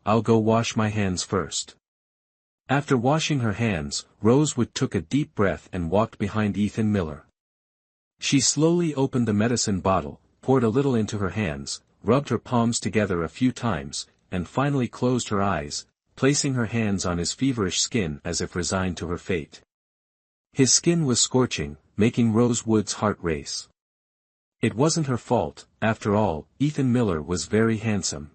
I'll go wash my hands first. After washing her hands, Rosewood took a deep breath and walked behind Ethan Miller. She slowly opened the medicine bottle, poured a little into her hands, rubbed her palms together a few times, and finally closed her eyes, placing her hands on his feverish skin as if resigned to her fate. His skin was scorching, making Rosewood's heart race. It wasn't her fault, after all, Ethan Miller was very handsome.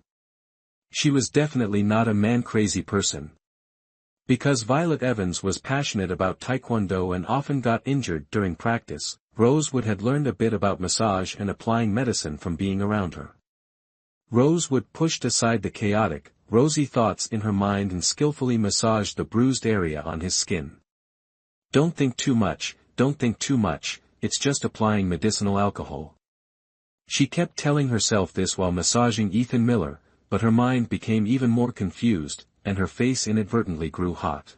She was definitely not a man-crazy person. Because Violet Evans was passionate about Taekwondo and often got injured during practice, Rosewood had learned a bit about massage and applying medicine from being around her. Rosewood pushed aside the chaotic, rosy thoughts in her mind and skillfully massaged the bruised area on his skin. Don't think too much, it's just applying medicinal alcohol. She kept telling herself this while massaging Ethan Miller, but her mind became even more confused, and her face inadvertently grew hot.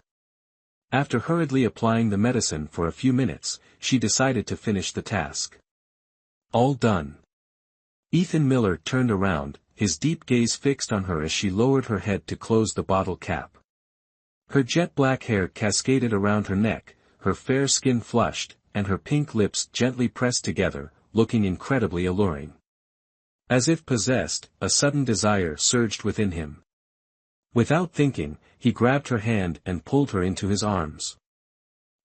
After hurriedly applying the medicine for a few minutes, she decided to finish the task. All done. Ethan Miller turned around, his deep gaze fixed on her as she lowered her head to close the bottle cap. Her jet-black hair cascaded around her neck, her fair skin flushed, and her pink lips gently pressed together, looking incredibly alluring. As if possessed, a sudden desire surged within him. Without thinking, he grabbed her hand and pulled her into his arms.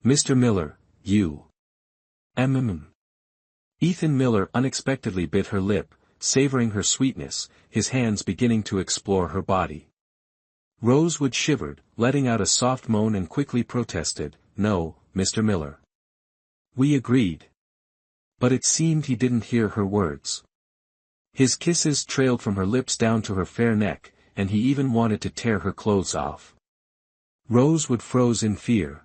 Mr. Miller, you. Ethan Miller unexpectedly bit her lip, savoring her sweetness, his hands beginning to explore her body. Rosewood shivered, letting out a soft moan and quickly protested, "No, Mr. Miller." We agreed. But it seemed he didn't hear her words. His kisses trailed from her lips down to her fair neck, and he even wanted to tear her clothes off. Rosewood froze in fear.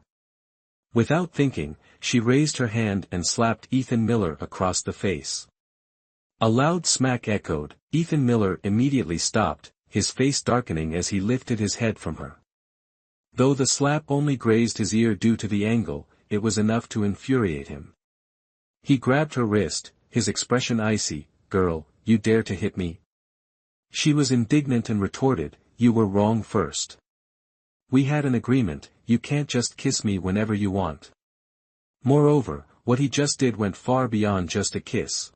Without thinking, she raised her hand and slapped Ethan Miller across the face. A loud smack echoed. Ethan Miller immediately stopped, his face darkening as he lifted his head from her. Though the slap only grazed his ear due to the angle, it was enough to infuriate him. He grabbed her wrist, his expression icy. "Girl, you dare to hit me?" She was indignant and retorted, "You were wrong first. We had an agreement, you can't just kiss me whenever you want." Moreover, what he just did went far beyond just a kiss.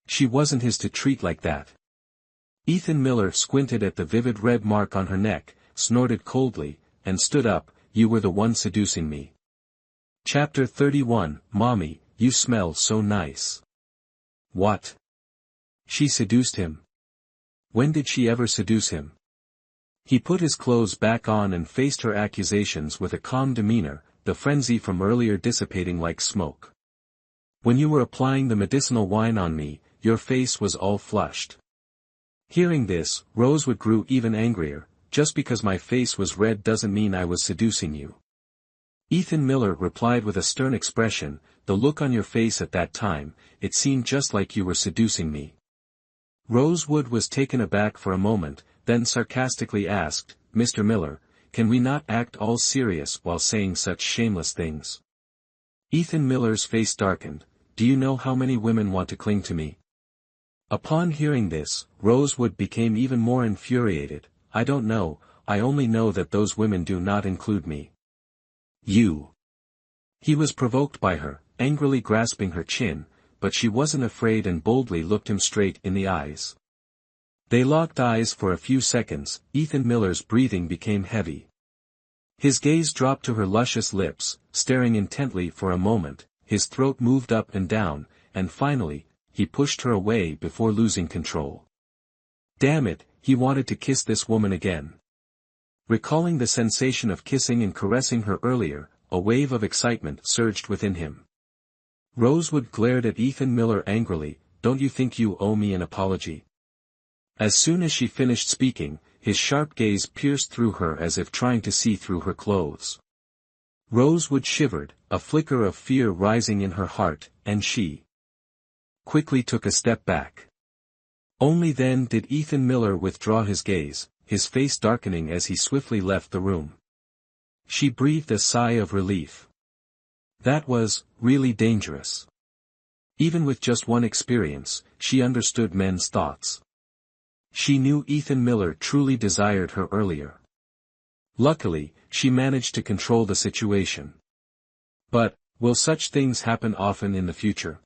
She wasn't his to treat like that. Ethan Miller squinted at the vivid red mark on her neck, snorted coldly, and stood up. "You were the one seducing me." Chapter 31, Mommy, you smell so nice. What? She seduced him? When did she ever seduce him? He put his clothes back on and faced her accusations with a calm demeanor, the frenzy from earlier dissipating like smoke. "When you were applying the medicinal wine on me, your face was all flushed." Hearing this, Rosewood grew even angrier. "Just because my face was red doesn't mean I was seducing you." Ethan Miller replied with a stern expression, "The look on your face at that time, it seemed just like you were seducing me." Rosewood was taken aback for a moment, then sarcastically asked, "Mr. Miller, can we not act all serious while saying such shameless things?" Ethan Miller's face darkened. "Do you know how many women want to cling to me?" Upon hearing this, Rosewood became even more infuriated. "I don't know, I only know that those women do not include me." "You." He was provoked by her, angrily grasping her chin, but she wasn't afraid and boldly looked him straight in the eyes. They locked eyes for a few seconds. Ethan Miller's breathing became heavy. His gaze dropped to her luscious lips, staring intently for a moment, his throat moved up and down, and finally, he pushed her away before losing control. Damn it, he wanted to kiss this woman again. Recalling the sensation of kissing and caressing her earlier, a wave of excitement surged within him. Rosewood glared at Ethan Miller angrily. "Don't you think you owe me an apology?" As soon as she finished speaking, his sharp gaze pierced through her as if trying to see through her clothes. Rosewood shivered, a flicker of fear rising in her heart, and she quickly took a step back. Only then did Ethan Miller withdraw his gaze, his face darkening as he swiftly left the room. She breathed a sigh of relief. That was really dangerous. Even with just one experience, she understood men's thoughts. She knew Ethan Miller truly desired her earlier. Luckily, she managed to control the situation. But, will such things happen often in the future?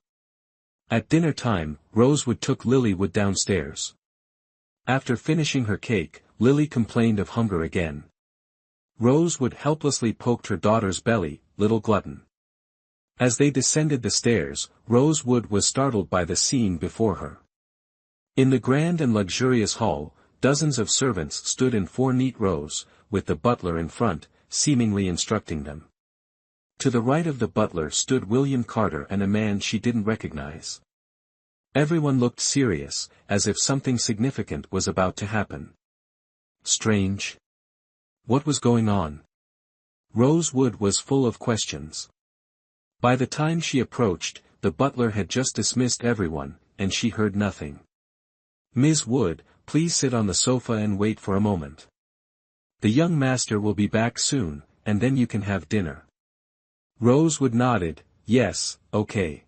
At dinner time, Rosewood took Lilywood downstairs. After finishing her cake, Lily complained of hunger again. Rosewood helplessly poked her daughter's belly, little glutton. As they descended the stairs, Rosewood was startled by the scene before her. In the grand and luxurious hall, dozens of servants stood in 4 neat rows, with the butler in front, seemingly instructing them. To the right of the butler stood William Carter and a man she didn't recognize. Everyone looked serious, as if something significant was about to happen. Strange. What was going on? Rosewood was full of questions. By the time she approached, the butler had just dismissed everyone, and she heard nothing. "Ms. Wood, please sit on the sofa and wait for a moment. The young master will be back soon, and then you can have dinner." Rosewood nodded, "Yes, okay."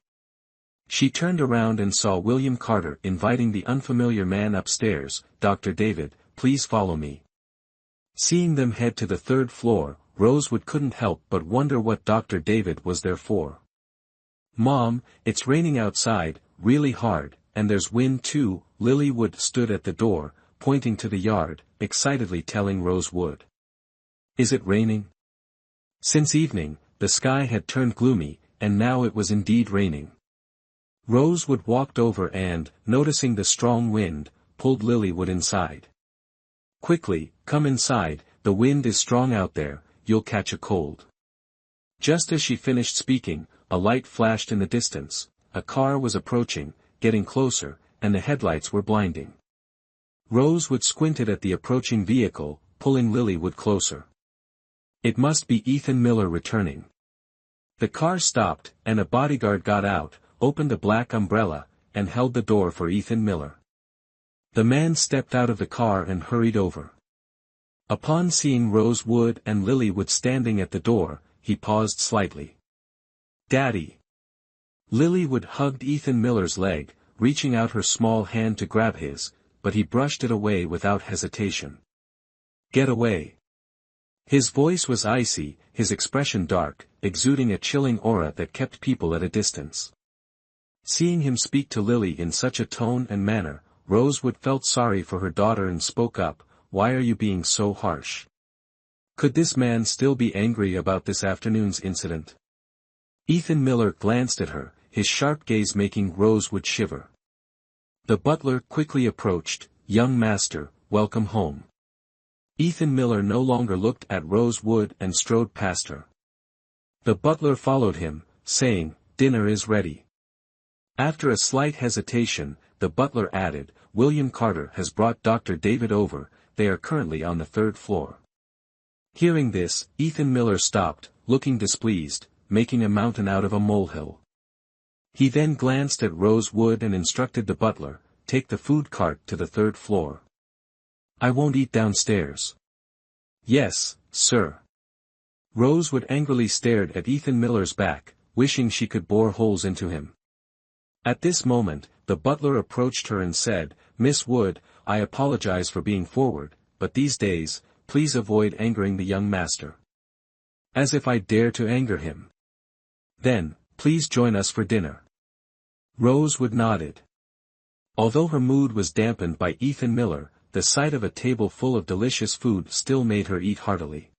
She turned around and saw William Carter inviting the unfamiliar man upstairs, "Dr. David, please follow me." Seeing them head to the 3rd floor, Rosewood couldn't help but wonder what Dr. David was there for. "Mom, it's raining outside, really hard, and there's wind too." Lilywood stood at the door, pointing to the yard, excitedly telling Rosewood. "Is it raining?" Since evening, the sky had turned gloomy, and now it was indeed raining. Rosewood walked over and, noticing the strong wind, pulled Lilywood inside. "Quickly, come inside, the wind is strong out there, you'll catch a cold." Just as she finished speaking, a light flashed in the distance. A car was approaching, getting closer, and the headlights were blinding. Rosewood squinted at the approaching vehicle, pulling Lilywood closer. It must be Ethan Miller returning. The car stopped, and a bodyguard got out, opened a black umbrella, and held the door for Ethan Miller. The man stepped out of the car and hurried over. Upon seeing Rosewood and Lilywood standing at the door, he paused slightly. "Daddy." Lilywood hugged Ethan Miller's leg, reaching out her small hand to grab his, but he brushed it away without hesitation. "Get away." His voice was icy, his expression dark, exuding a chilling aura that kept people at a distance. Seeing him speak to Lily in such a tone and manner, Rosewood felt sorry for her daughter and spoke up, "Why are you being so harsh? Could this man still be angry about this afternoon's incident?" Ethan Miller glanced at her, his sharp gaze making Rosewood shiver. The butler quickly approached, "Young master, welcome home." Ethan Miller no longer looked at Rosewood and strode past her. The butler followed him, saying, "Dinner is ready." After a slight hesitation, the butler added, "William Carter has brought Dr. David over, they are currently on the 3rd floor." Hearing this, Ethan Miller stopped, looking displeased, making a mountain out of a molehill. He then glanced at Rosewood and instructed the butler, "Take the food cart to the 3rd floor. I won't eat downstairs." "Yes, sir." Rosewood angrily stared at Ethan Miller's back, wishing she could bore holes into him. At this moment, the butler approached her and said, "Miss Wood, I apologize for being forward, but these days, please avoid angering the young master." "As if I dare to anger him." "Then, please join us for dinner." Rosewood nodded. Although her mood was dampened by Ethan Miller, the sight of a table full of delicious food still made her eat heartily.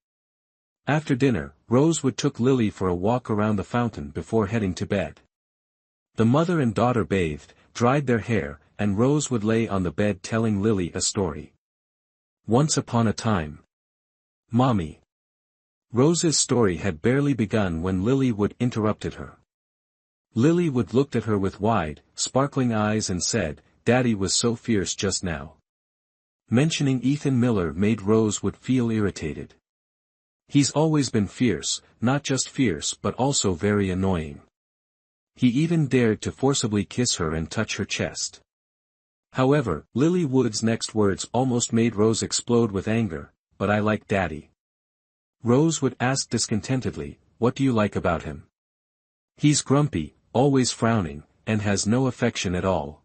After dinner, Rosewood took Lily for a walk around the fountain before heading to bed. The mother and daughter bathed, dried their hair, and Rosewood lay on the bed telling Lily a story. Once upon a time. "Mommy." Rose's story had barely begun when Lilywood interrupted her. Lilywood looked at her with wide, sparkling eyes and said, "Daddy was so fierce just now." Mentioning Ethan Miller made Rosewood feel irritated. "He's always been fierce, not just fierce but also very annoying. He even dared to forcibly kiss her and touch her chest." However, Lilywood's next words almost made Rose explode with anger, "But I like Daddy." Rosewood asked discontentedly, "What do you like about him?" "He's grumpy, always frowning, and has no affection at all.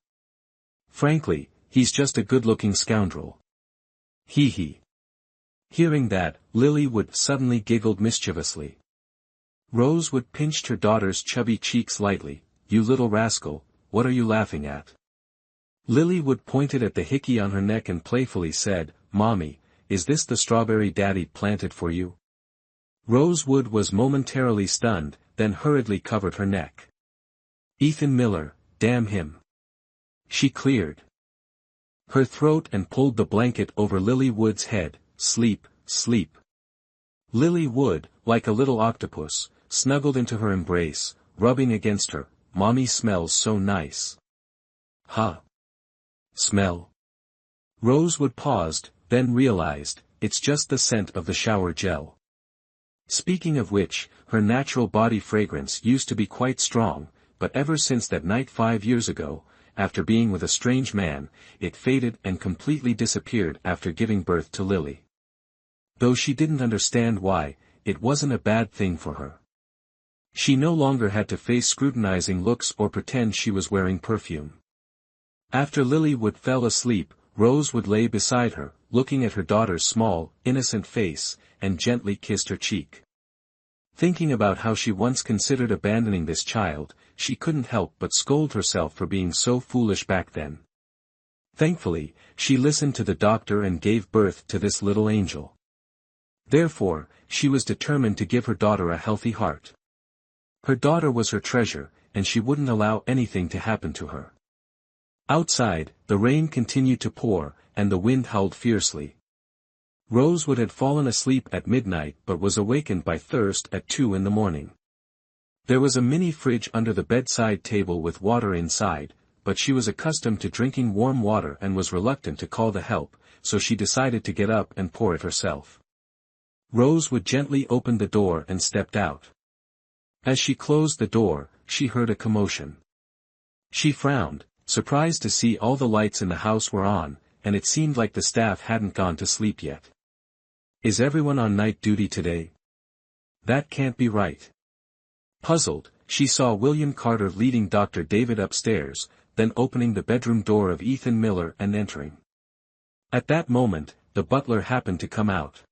Frankly, he's just a good-looking scoundrel. Hee hee. Hearing that, Lilywood suddenly giggled mischievously. Rosewood pinched her daughter's chubby cheeks lightly. You little rascal, what are you laughing at? Lilywood pointed at the hickey on her neck and playfully said, Mommy, is this the strawberry Daddy planted for you? Rosewood was momentarily stunned, then hurriedly covered her neck. Ethan Miller, damn him. She cleared her throat and pulled the blanket over Lilywood's head. Sleep, sleep. Lilywood, like a little octopus, snuggled into her embrace, rubbing against her. Mommy smells so nice. Huh? Smell? Rosewood paused, then realized, it's just the scent of the shower gel. Speaking of which, her natural body fragrance used to be quite strong, but ever since that night 5 years ago, after being with a strange man, it faded and completely disappeared after giving birth to Lily. Though she didn't understand why, it wasn't a bad thing for her. She no longer had to face scrutinizing looks or pretend she was wearing perfume. After Lilywood fell asleep, Rosewood lay beside her, looking at her daughter's small, innocent face, and gently kissed her cheek. Thinking about how she once considered abandoning this child, she couldn't help but scold herself for being so foolish back then. Thankfully, she listened to the doctor and gave birth to this little angel. Therefore, she was determined to give her daughter a healthy heart. Her daughter was her treasure, and she wouldn't allow anything to happen to her. Outside, the rain continued to pour, and the wind howled fiercely. Rosewood had fallen asleep at midnight but was awakened by thirst at 2 in the morning. There was a mini fridge under the bedside table with water inside, but she was accustomed to drinking warm water and was reluctant to call the help, so she decided to get up and pour it herself. Rosewood gently opened the door and stepped out. As she closed the door, she heard a commotion. She frowned, surprised to see all the lights in the house were on, and it seemed like the staff hadn't gone to sleep yet. Is everyone on night duty today? That can't be right. Puzzled, she saw William Carter leading Dr. David upstairs, then opening the bedroom door of Ethan Miller and entering. At that moment, the butler happened to come out.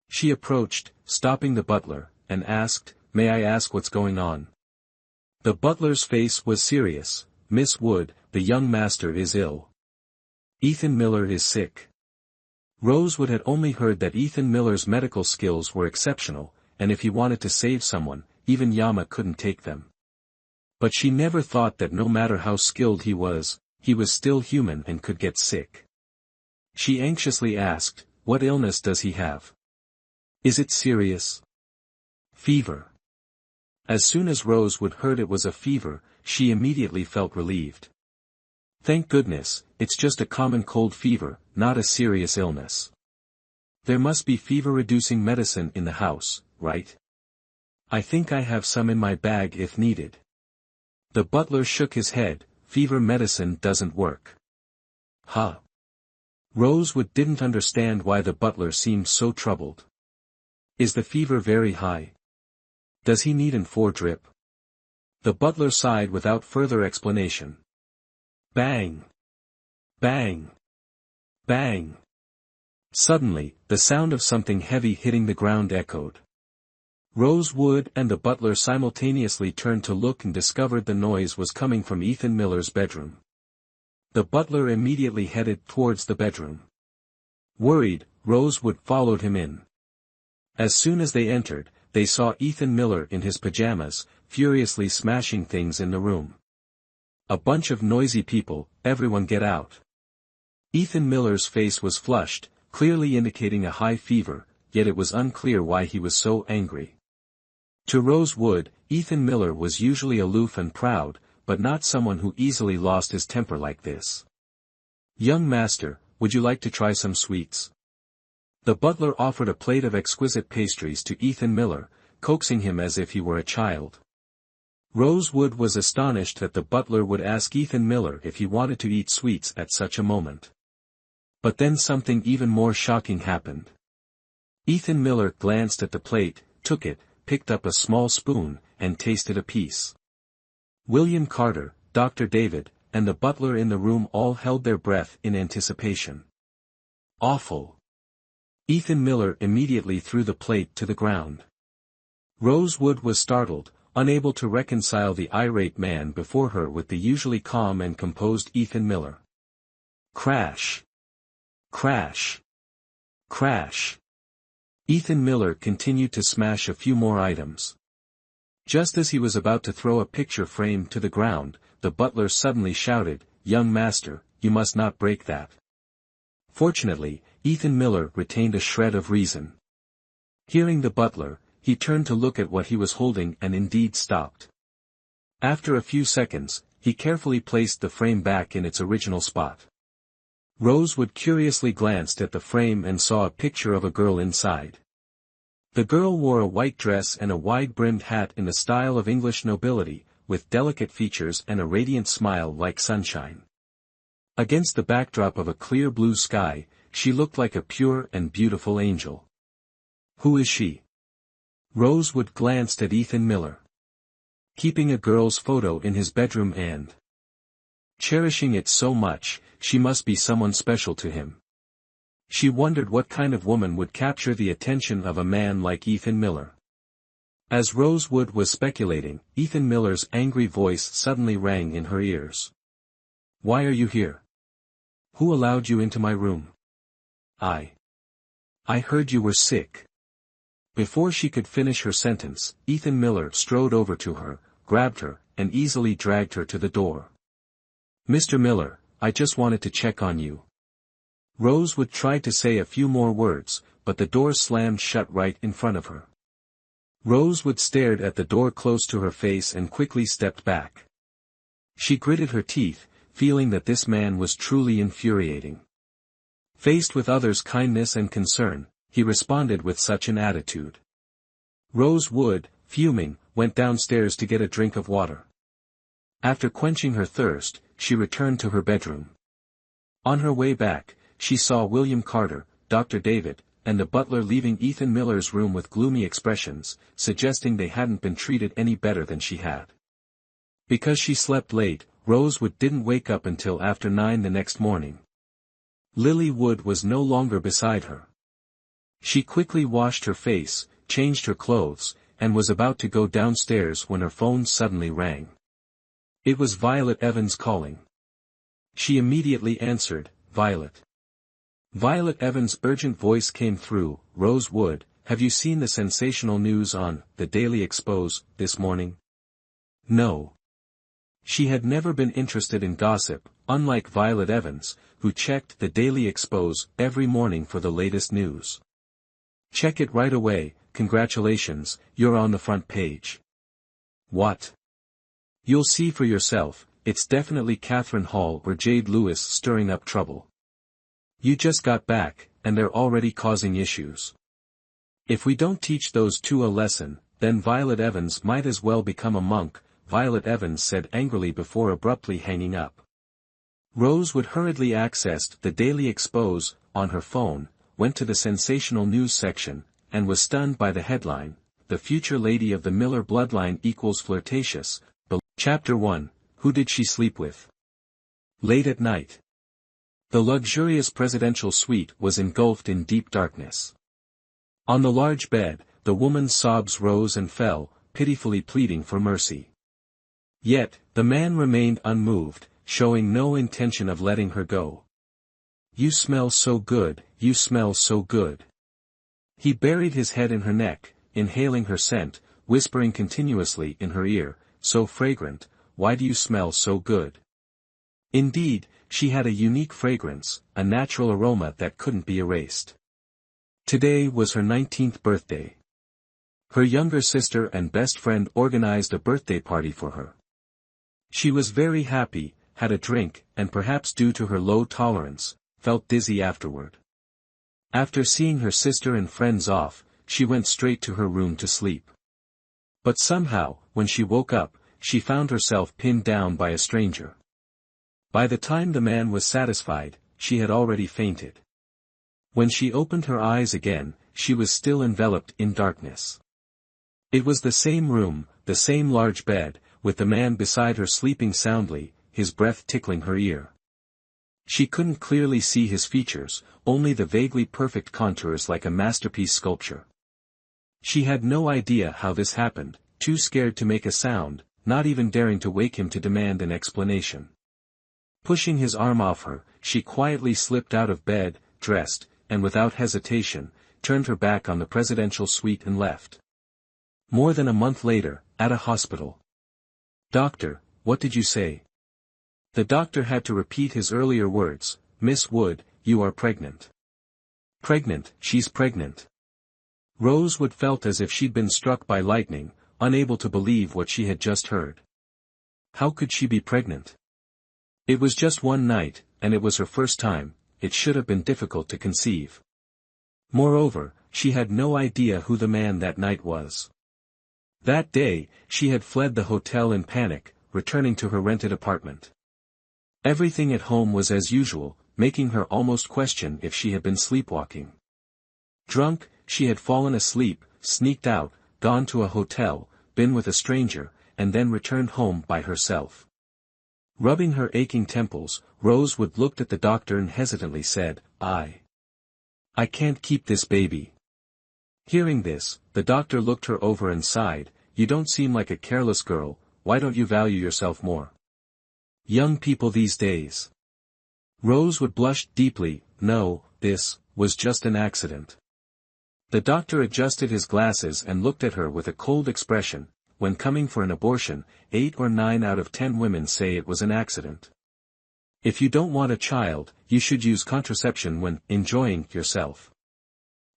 She approached, stopping the butler, and asked, May I ask what's going on? The butler's face was serious. Miss Wood, the young master is ill. Ethan Miller is sick. Rosewood had only heard that Ethan Miller's medical skills were exceptional, and if he wanted to save someone, even Yama couldn't take them. But she never thought that no matter how skilled he was still human and could get sick. She anxiously asked, What illness does he have? Is it serious? Fever. As soon as Rosewood heard it was a fever, she immediately felt relieved. Thank goodness, it's just a common cold fever, not a serious illness. There must be fever-reducing medicine in the house, right? I think I have some in my bag if needed. The butler shook his head. Fever medicine doesn't work. Huh? Rosewood didn't understand why the butler seemed so troubled. Is the fever very high? Does he need an 4 drip? The butler sighed without further explanation. Bang! Bang! Bang! Suddenly, the sound of something heavy hitting the ground echoed. Rosewood and the butler simultaneously turned to look and discovered the noise was coming from Ethan Miller's bedroom. The butler immediately headed towards the bedroom. Worried, Rosewood followed him in. As soon as they entered, they saw Ethan Miller in his pajamas, furiously smashing things in the room. A bunch of noisy people, everyone get out. Ethan Miller's face was flushed, clearly indicating a high fever, yet it was unclear why he was so angry. To Rosewood, Ethan Miller was usually aloof and proud, but not someone who easily lost his temper like this. Young master, would you like to try some sweets? The butler offered a plate of exquisite pastries to Ethan Miller, coaxing him as if he were a child. Rosewood was astonished that the butler would ask Ethan Miller if he wanted to eat sweets at such a moment. But then something even more shocking happened. Ethan Miller glanced at the plate, took it, picked up a small spoon, and tasted a piece. William Carter, Dr. David, and the butler in the room all held their breath in anticipation. Awful. Ethan Miller immediately threw the plate to the ground. Rosewood was startled, unable to reconcile the irate man before her with the usually calm and composed Ethan Miller. Crash. Crash. Crash. Ethan Miller continued to smash a few more items. Just as he was about to throw a picture frame to the ground, the butler suddenly shouted, "Young master, you must not break that." Fortunately, Ethan Miller retained a shred of reason. Hearing the butler, he turned to look at what he was holding and indeed stopped. After a few seconds, he carefully placed the frame back in its original spot. Rosewood curiously glanced at the frame and saw a picture of a girl inside. The girl wore a white dress and a wide-brimmed hat in the style of English nobility, with delicate features and a radiant smile like sunshine. Against the backdrop of a clear blue sky, she looked like a pure and beautiful angel. Who is she? Rosewood glanced at Ethan Miller. Keeping a girl's photo in his bedroom and cherishing it so much, she must be someone special to him. She wondered what kind of woman would capture the attention of a man like Ethan Miller. As Rosewood was speculating, Ethan Miller's angry voice suddenly rang in her ears. "Why are you here? Who allowed you into my room?" I heard you were sick." Before she could finish her sentence, Ethan Miller strode over to her, grabbed her, and easily dragged her to the door. "Mr. Miller, I just wanted to check on you." Rosewood tried to say a few more words, but the door slammed shut right in front of her. Rosewood stared at the door close to her face and quickly stepped back. She gritted her teeth, feeling that this man was truly infuriating. Faced with others' kindness and concern, he responded with such an attitude. Rosewood, fuming, went downstairs to get a drink of water. After quenching her thirst, she returned to her bedroom. On her way back, she saw William Carter, Dr. David, and the butler leaving Ethan Miller's room with gloomy expressions, suggesting they hadn't been treated any better than she had. Because she slept late, Rosewood didn't wake up until after 9 the next morning. Lily Wood was no longer beside her. She quickly washed her face, changed her clothes, and was about to go downstairs when her phone suddenly rang. It was Violet Evans calling. She immediately answered, "Violet." Violet Evans' urgent voice came through, "Rosewood, have you seen the sensational news on the Daily Expose this morning?" No. She had never been interested in gossip, unlike Violet Evans, who checked the Daily Expose every morning for the latest news. "Check it right away, congratulations, you're on the front page." "What?" "You'll see for yourself, it's definitely Catherine Hall or Jade Lewis stirring up trouble. You just got back, and they're already causing issues. If we don't teach those two a lesson, then Violet Evans might as well become a monk," Violet Evans said angrily before abruptly hanging up. Rosewood hurriedly accessed the Daily Expose on her phone, went to the sensational news section, and was stunned by the headline, "The Future Lady of the Miller Bloodline Equals Flirtatious." Chapter 1, Who Did She Sleep With? Late at night. The luxurious presidential suite was engulfed in deep darkness. On the large bed, the woman's sobs rose and fell, pitifully pleading for mercy. Yet, the man remained unmoved, showing no intention of letting her go. "You smell so good, you smell so good." He buried his head in her neck, inhaling her scent, whispering continuously in her ear, "So fragrant, why do you smell so good?" Indeed, she had a unique fragrance, a natural aroma that couldn't be erased. Today was her 19th birthday. Her younger sister and best friend organized a birthday party for her. She was very happy, had a drink, and perhaps due to her low tolerance, felt dizzy afterward. After seeing her sister and friends off, she went straight to her room to sleep. But somehow, when she woke up, she found herself pinned down by a stranger. By the time the man was satisfied, she had already fainted. When she opened her eyes again, she was still enveloped in darkness. It was the same room, the same large bed, with the man beside her sleeping soundly, his breath tickling her ear. She couldn't clearly see his features, only the vaguely perfect contours like a masterpiece sculpture. She had no idea how this happened, too scared to make a sound, not even daring to wake him to demand an explanation. Pushing his arm off her, she quietly slipped out of bed, dressed, and without hesitation, turned her back on the presidential suite and left. More than a month later, at a hospital. "Doctor, what did you say?" The doctor had to repeat his earlier words, "Miss Wood, you are pregnant." "Pregnant, she's pregnant." Rosewood felt as if she'd been struck by lightning, unable to believe what she had just heard. How could she be pregnant? It was just one night, and it was her first time. It should have been difficult to conceive. Moreover, she had no idea who the man that night was. That day, she had fled the hotel in panic, returning to her rented apartment. Everything at home was as usual, making her almost question if she had been sleepwalking. Drunk, she had fallen asleep, sneaked out, gone to a hotel, been with a stranger, and then returned home by herself. Rubbing her aching temples, Rosewood looked at the doctor and hesitantly said, I can't keep this baby." Hearing this, the doctor looked her over and sighed, "You don't seem like a careless girl, why don't you value yourself more? Young people these days." Rosewood blushed deeply. "No, this was just an accident." The doctor adjusted his glasses and looked at her with a cold expression. "When coming for an abortion, 8 or 9 out of 10 women say it was an accident. If you don't want a child, you should use contraception when enjoying yourself."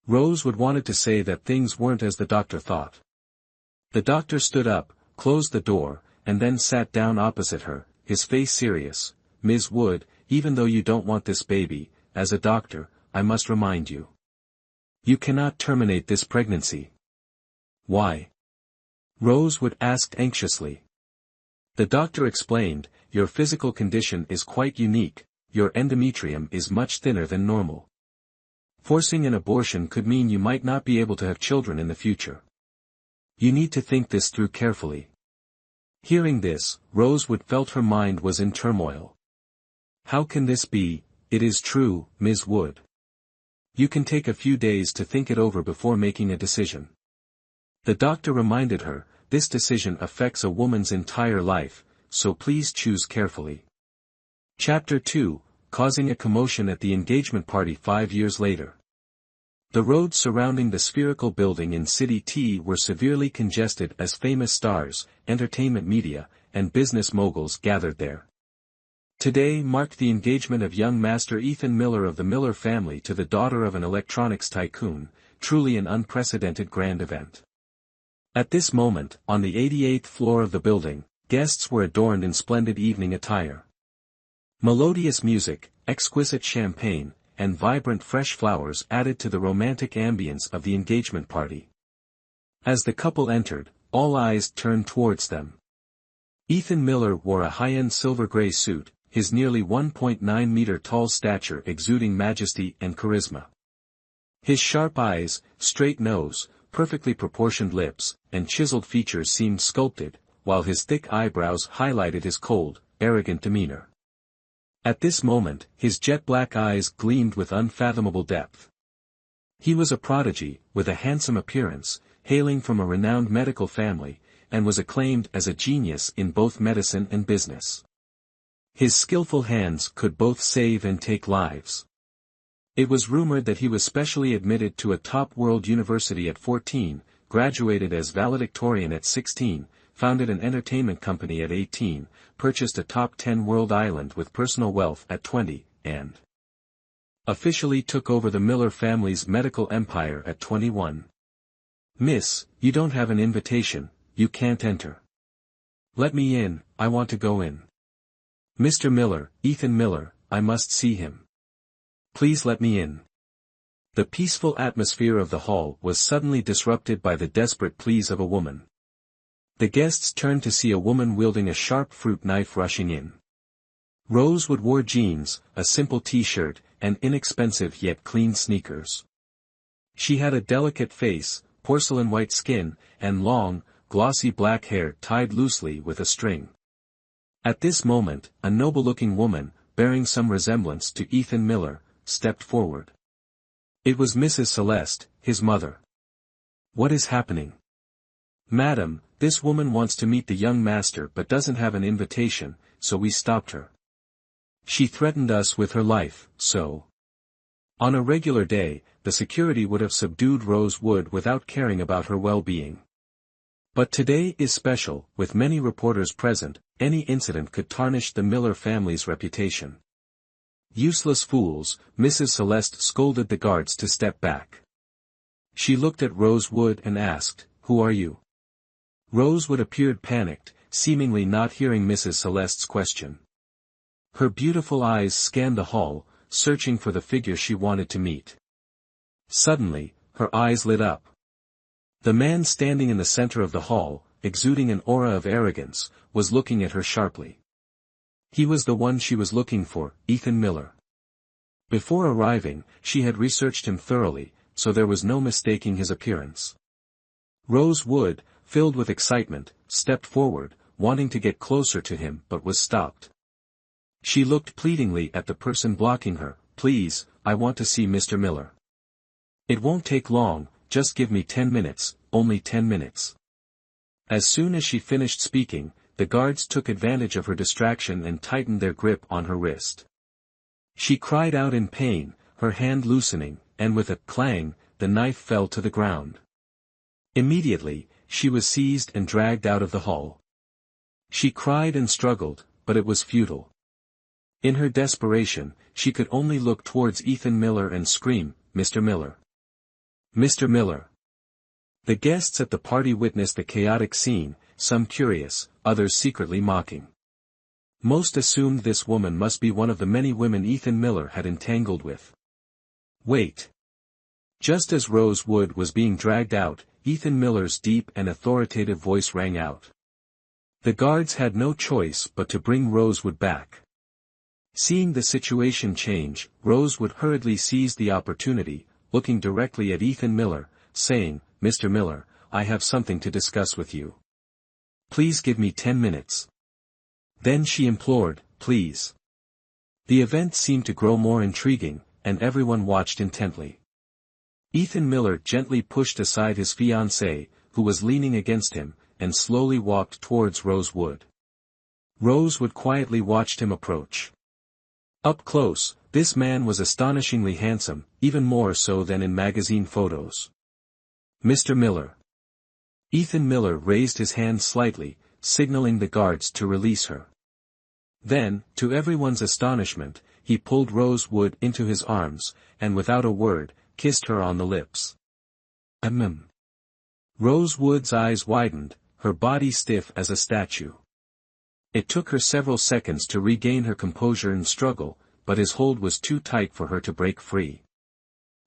Rosewood wanted to say that things weren't as the doctor thought. The doctor stood up, closed the door, and then sat down opposite her, his face serious. "Ms. Wood, even though you don't want this baby, as a doctor, I must remind you. You cannot terminate this pregnancy." "Why?" Rosewood asked anxiously. The doctor explained, "Your physical condition is quite unique, your endometrium is much thinner than normal. Forcing an abortion could mean you might not be able to have children in the future. You need to think this through carefully." Hearing this, Rosewood felt her mind was in turmoil. "How can this be? It is true, Ms. Wood. You can take a few days to think it over before making a decision." The doctor reminded her, "This decision affects a woman's entire life, so please choose carefully." Chapter 2, Causing a Commotion at the Engagement Party 5 years later. The roads surrounding the spherical building in City T were severely congested as famous stars, entertainment media, and business moguls gathered there. Today marked the engagement of young Master Ethan Miller of the Miller family to the daughter of an electronics tycoon, truly an unprecedented grand event. At this moment, on the 88th floor of the building, guests were adorned in splendid evening attire. Melodious music, exquisite champagne, and vibrant fresh flowers added to the romantic ambience of the engagement party. As the couple entered, all eyes turned towards them. Ethan Miller wore a high-end silver-gray suit, his nearly 1.9-meter-tall stature exuding majesty and charisma. His sharp eyes, straight nose, perfectly proportioned lips, and chiseled features seemed sculpted, while his thick eyebrows highlighted his cold, arrogant demeanor. At this moment, his jet-black eyes gleamed with unfathomable depth. He was a prodigy, with a handsome appearance, hailing from a renowned medical family, and was acclaimed as a genius in both medicine and business. His skillful hands could both save and take lives. It was rumored that he was specially admitted to a top world university at 14, graduated as valedictorian at 16, founded an entertainment company at 18, purchased a top 10 world island with personal wealth at 20, and officially took over the Miller family's medical empire at 21. "Miss, you don't have an invitation, you can't enter." "Let me in, I want to go in." "Mr. Miller, Ethan Miller, I must see him. Please let me in." The peaceful atmosphere of the hall was suddenly disrupted by the desperate pleas of a woman. The guests turned to see a woman wielding a sharp fruit knife rushing in. Rosewood wore jeans, a simple t-shirt, and inexpensive yet clean sneakers. She had a delicate face, porcelain white skin, and long, glossy black hair tied loosely with a string. At this moment, a noble-looking woman, bearing some resemblance to Ethan Miller, stepped forward. It was Mrs. Celeste, his mother. "What is happening?" "Madam, this woman wants to meet the young master but doesn't have an invitation, so we stopped her. She threatened us with her life, so." On a regular day, the security would have subdued Rose Wood without caring about her well-being. But today is special, with many reporters present. Any incident could tarnish the Miller family's reputation. "Useless fools," Mrs. Celeste scolded the guards to step back. She looked at Rose Wood and asked, "Who are you?" Rose Wood appeared panicked, seemingly not hearing Mrs. Celeste's question. Her beautiful eyes scanned the hall, searching for the figure she wanted to meet. Suddenly, her eyes lit up. The man standing in the center of the hall, exuding an aura of arrogance, was looking at her sharply. He was the one she was looking for, Ethan Miller. Before arriving, she had researched him thoroughly, so there was no mistaking his appearance. Rose Wood, filled with excitement, stepped forward, wanting to get closer to him but was stopped. She looked pleadingly at the person blocking her. "Please, I want to see Mr. Miller. It won't take long, just give me 10 minutes, only 10 minutes. As soon as she finished speaking, the guards took advantage of her distraction and tightened their grip on her wrist. She cried out in pain, her hand loosening, and with a clang, the knife fell to the ground. Immediately, she was seized and dragged out of the hall. She cried and struggled, but it was futile. In her desperation, she could only look towards Ethan Miller and scream, "Mr. Miller! Mr. Miller!" The guests at the party witnessed the chaotic scene, some curious, others secretly mocking. Most assumed this woman must be one of the many women Ethan Miller had entangled with. Wait! Just as Rose Wood was being dragged out, Ethan Miller's deep and authoritative voice rang out. The guards had no choice but to bring Rose Wood back. Seeing the situation change, Rose Wood hurriedly seized the opportunity, looking directly at Ethan Miller, saying, "Mr. Miller, I have something to discuss with you. Please give me 10 minutes. Then she implored, "Please." The event seemed to grow more intriguing, and everyone watched intently. Ethan Miller gently pushed aside his fiancée, who was leaning against him, and slowly walked towards Rose Wood. Rose Wood quietly watched him approach. Up close, this man was astonishingly handsome, even more so than in magazine photos. "Mr. Miller." Ethan Miller raised his hand slightly, signaling the guards to release her. Then, to everyone's astonishment, he pulled Rose Wood into his arms, and without a word, kissed her on the lips. Rose Wood's eyes widened, her body stiff as a statue. It took her several seconds to regain her composure and struggle, but his hold was too tight for her to break free.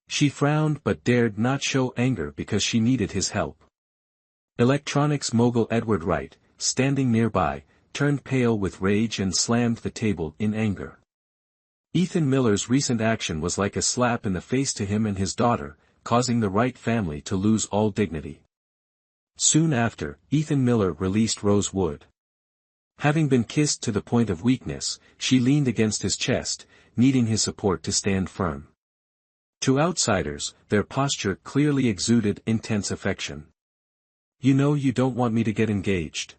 She frowned but dared not show anger because she needed his help. Electronics mogul Edward Wright, standing nearby, turned pale with rage and slammed the table in anger. Ethan Miller's recent action was like a slap in the face to him and his daughter, causing the Wright family to lose all dignity. Soon after, Ethan Miller released Rose Wood. Having been kissed to the point of weakness, she leaned against his chest, needing his support to stand firm. To outsiders, their posture clearly exuded intense affection. "You know you don't want me to get engaged.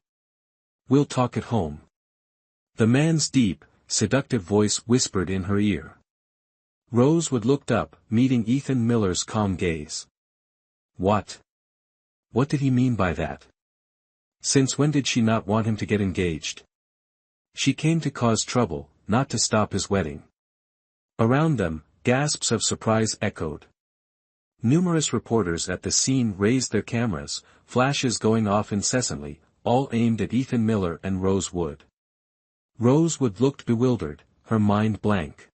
We'll talk at home." The man's deep, seductive voice whispered in her ear. Rose Wood looked up, meeting Ethan Miller's calm gaze. What? What did he mean by that? Since when did she not want him to get engaged? She came to cause trouble, not to stop his wedding. Around them, gasps of surprise echoed. Numerous reporters at the scene raised their cameras, flashes going off incessantly, all aimed at Ethan Miller and Rose Wood. Rose Wood looked bewildered, her mind blank.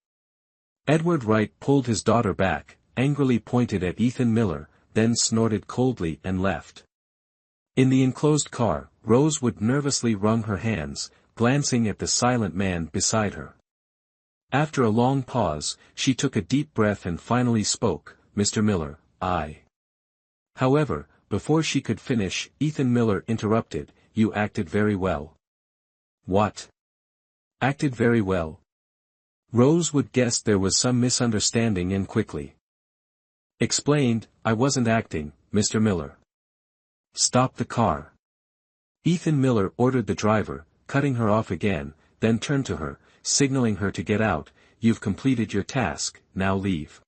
Edward Wright pulled his daughter back, angrily pointed at Ethan Miller, then snorted coldly and left. In the enclosed car, Rose Wood nervously wrung her hands, glancing at the silent man beside her. After a long pause, she took a deep breath and finally spoke, "Mr. Miller, I." However, before she could finish, Ethan Miller interrupted, "You acted very well." "What? Acted very well. Rosewood guessed there was some misunderstanding and quickly explained, I wasn't acting, Mr. Miller. Stop the car. Ethan Miller ordered the driver, cutting her off again, then turned to her, signaling her to get out, you've completed your task, now leave.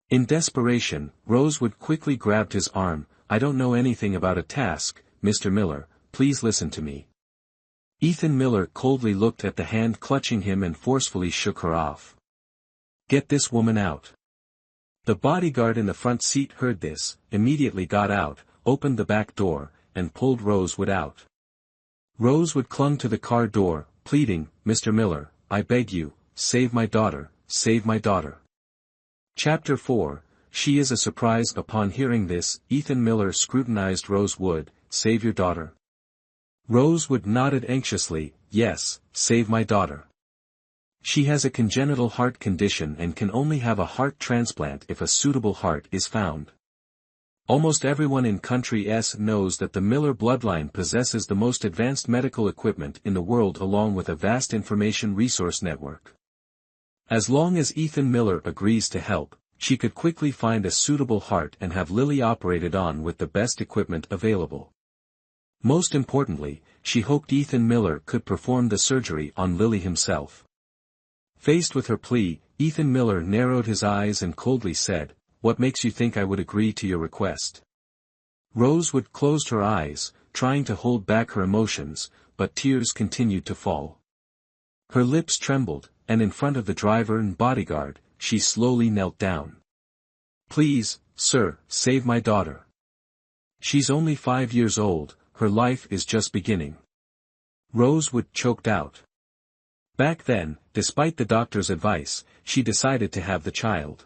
In desperation, Rosewood quickly grabbed his arm, I don't know anything about a task, Mr. Miller, please listen to me. Ethan Miller coldly looked at the hand clutching him and forcefully shook her off. Get this woman out. The bodyguard in the front seat heard this, immediately got out, opened the back door, and pulled Rosewood out. Rosewood clung to the car door, pleading, Mr. Miller, I beg you, save my daughter, save my daughter. Chapter 4, She is a surprise. Upon hearing this, Ethan Miller scrutinized Rosewood, save your daughter. Rosewood nodded anxiously, yes, save my daughter. She has a congenital heart condition and can only have a heart transplant if a suitable heart is found. Almost everyone in Country S knows that the Miller bloodline possesses the most advanced medical equipment in the world along with a vast information resource network. As long as Ethan Miller agrees to help, she could quickly find a suitable heart and have Lily operated on with the best equipment available. Most importantly, she hoped Ethan Miller could perform the surgery on Lily himself. Faced with her plea, Ethan Miller narrowed his eyes and coldly said, What makes you think I would agree to your request? Rosewood closed her eyes, trying to hold back her emotions, but tears continued to fall. Her lips trembled, and in front of the driver and bodyguard, she slowly knelt down. Please, sir, save my daughter. She's only 5 years old, her life is just beginning. Rosewood choked out. Back then, despite the doctor's advice, she decided to have the child.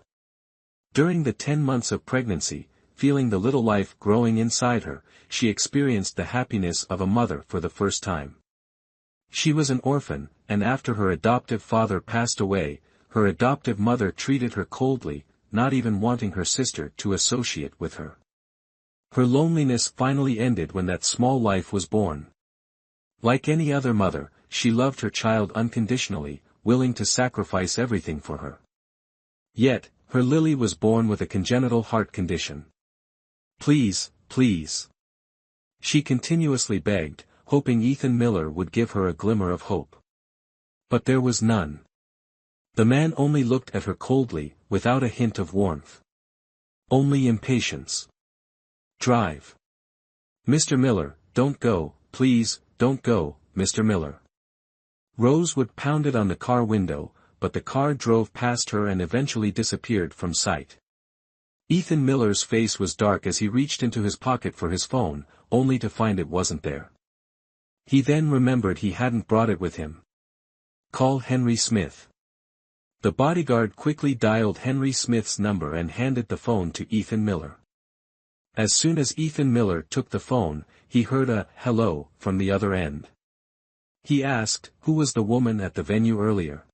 During the 10 months of pregnancy, feeling the little life growing inside her, she experienced the happiness of a mother for the first time. She was an orphan, and after her adoptive father passed away, her adoptive mother treated her coldly, not even wanting her sister to associate with her. Her loneliness finally ended when that small life was born. Like any other mother, she loved her child unconditionally, willing to sacrifice everything for her. Yet, her Lily was born with a congenital heart condition. Please, please. She continuously begged, hoping Ethan Miller would give her a glimmer of hope. But there was none. The man only looked at her coldly, without a hint of warmth. Only impatience. Drive. Mr. Miller, don't go, please, don't go, Mr. Miller. Rosewood pounded on the car window, but the car drove past her and eventually disappeared from sight. Ethan Miller's face was dark as he reached into his pocket for his phone, only to find it wasn't there. He then remembered he hadn't brought it with him. Call Henry Smith. The bodyguard quickly dialed Henry Smith's number and handed the phone to Ethan Miller. As soon as Ethan Miller took the phone, he heard a hello from the other end. He asked, who was the woman at the venue earlier?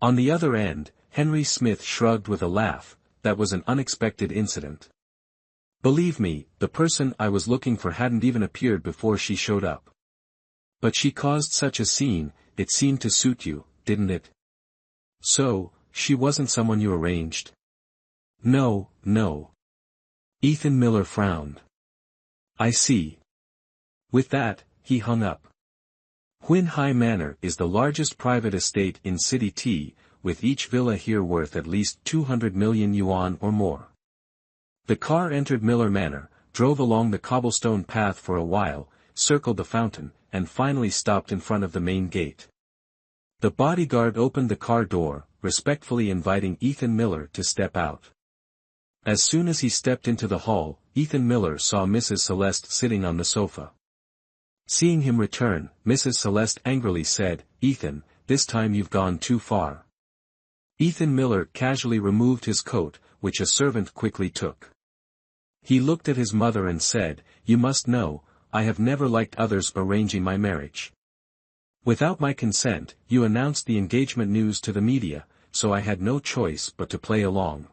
On the other end, Henry Smith shrugged with a laugh, that was an unexpected incident. Believe me, the person I was looking for hadn't even appeared before she showed up. But she caused such a scene, it seemed to suit you, didn't it? So, she wasn't someone you arranged? No, no. Ethan Miller frowned. I see. With that, he hung up. Huin Hai Manor is the largest private estate in City T, with each villa here worth at least 200 million yuan or more. The car entered Miller Manor, drove along the cobblestone path for a while, circled the fountain, and finally stopped in front of the main gate. The bodyguard opened the car door, respectfully inviting Ethan Miller to step out. As soon as he stepped into the hall, Ethan Miller saw Mrs. Celeste sitting on the sofa. Seeing him return, Mrs. Celeste angrily said, Ethan, this time you've gone too far. Ethan Miller casually removed his coat, which a servant quickly took. He looked at his mother and said, You must know, I have never liked others arranging my marriage. Without my consent, you announced the engagement news to the media, so I had no choice but to play along.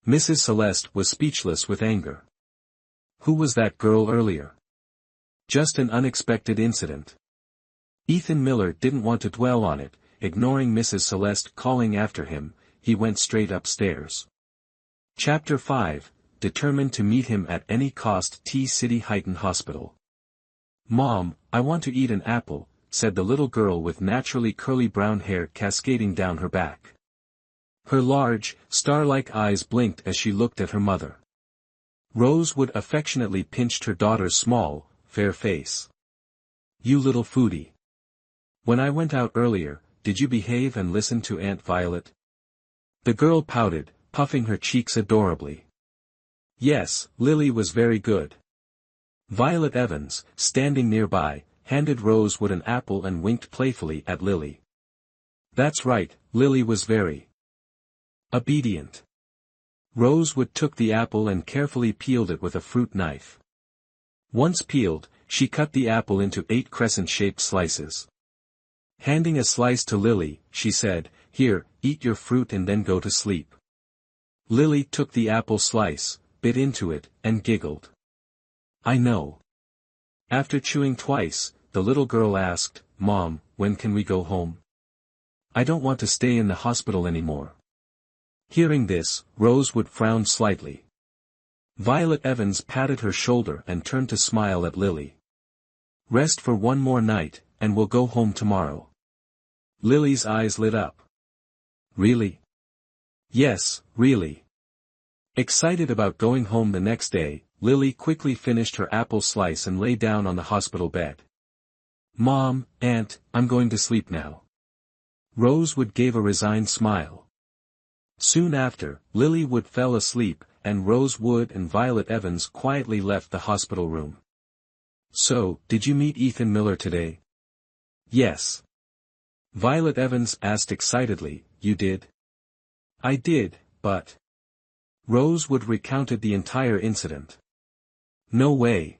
Mrs. Celeste was speechless with anger. Who was that girl earlier? Just an unexpected incident. Ethan Miller didn't want to dwell on it. Ignoring Mrs. Celeste calling after him, he went straight upstairs. Chapter 5, determined to meet him at any cost. T-City Heighton Hospital. "Mom, I want to eat an apple," said the little girl with naturally curly brown hair cascading down her back. Her large, star-like eyes blinked as she looked at her mother. Rosewood affectionately pinched her daughter's small, fair face. "You little foodie. When I went out earlier, did you behave and listen to Aunt Violet?" The girl pouted, puffing her cheeks adorably. "Yes, Lily was very good." Violet Evans, standing nearby, handed Rosewood an apple and winked playfully at Lily. "That's right, Lily was very obedient." Rosewood took the apple and carefully peeled it with a fruit knife. Once peeled, she cut the apple into 8 crescent-shaped slices. Handing a slice to Lily, she said, "Here, eat your fruit and then go to sleep." Lily took the apple slice, bit into it, and giggled. "I know." After chewing twice, the little girl asked, "Mom, when can we go home? I don't want to stay in the hospital anymore." Hearing this, Rosewood frowned slightly. Violet Evans patted her shoulder and turned to smile at Lily. "Rest for one more night, and we'll go home tomorrow." Lily's eyes lit up. "Really?" "Yes, really." Excited about going home the next day, Lily quickly finished her apple slice and lay down on the hospital bed. "Mom, Aunt, I'm going to sleep now." Rosewood gave a resigned smile. Soon after, Lily Wood fell asleep, and Rosewood and Violet Evans quietly left the hospital room. "So, did you meet Ethan Miller today?" "Yes." Violet Evans asked excitedly, "You did?" "I did, but—" Rosewood recounted the entire incident. "No way."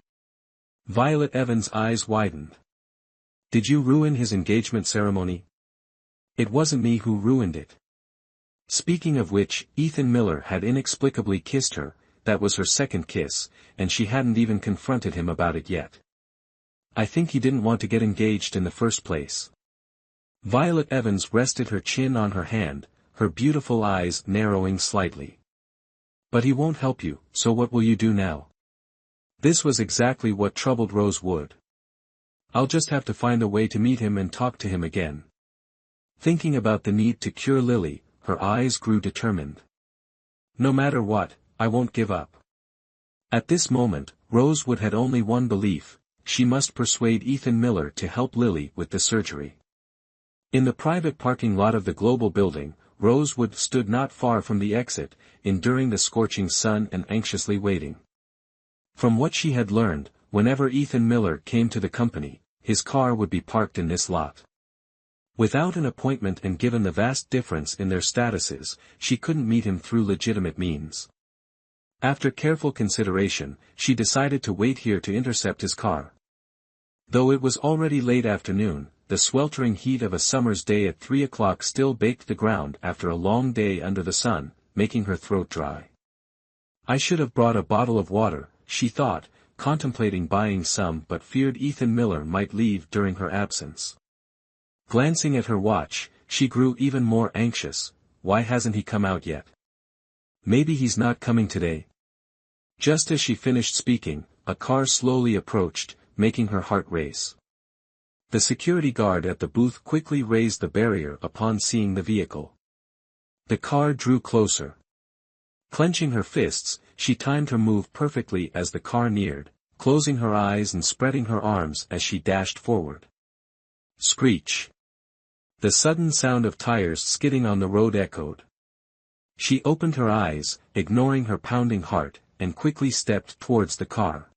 Violet Evans' eyes widened. "Did you ruin his engagement ceremony?" "It wasn't me who ruined it." Speaking of which, Ethan Miller had inexplicably kissed her. That was her second kiss, and she hadn't even confronted him about it yet. "I think he didn't want to get engaged in the first place." Violet Evans rested her chin on her hand, her beautiful eyes narrowing slightly. "But he won't help you, so what will you do now?" This was exactly what troubled Rosewood. "I'll just have to find a way to meet him and talk to him again." Thinking about the need to cure Lily, her eyes grew determined. "No matter what, I won't give up." At this moment, Rosewood had only one belief: she must persuade Ethan Miller to help Lily with the surgery. In the private parking lot of the Global building, Rosewood stood not far from the exit, enduring the scorching sun and anxiously waiting. From what she had learned, whenever Ethan Miller came to the company, his car would be parked in this lot. Without an appointment and given the vast difference in their statuses, she couldn't meet him through legitimate means. After careful consideration, she decided to wait here to intercept his car. Though it was already late afternoon, the sweltering heat of a summer's day at 3 o'clock still baked the ground after a long day under the sun, making her throat dry. "I should have brought a bottle of water," she thought, contemplating buying some but feared Ethan Miller might leave during her absence. Glancing at her watch, she grew even more anxious. Why hasn't he come out yet? Maybe he's not coming today. Just as she finished speaking, a car slowly approached, making her heart race. The security guard at the booth quickly raised the barrier upon seeing the vehicle. The car drew closer. Clenching her fists, she timed her move perfectly as the car neared, closing her eyes and spreading her arms as she dashed forward. Screech! The sudden sound of tires skidding on the road echoed. She opened her eyes, ignoring her pounding heart, and quickly stepped towards the car.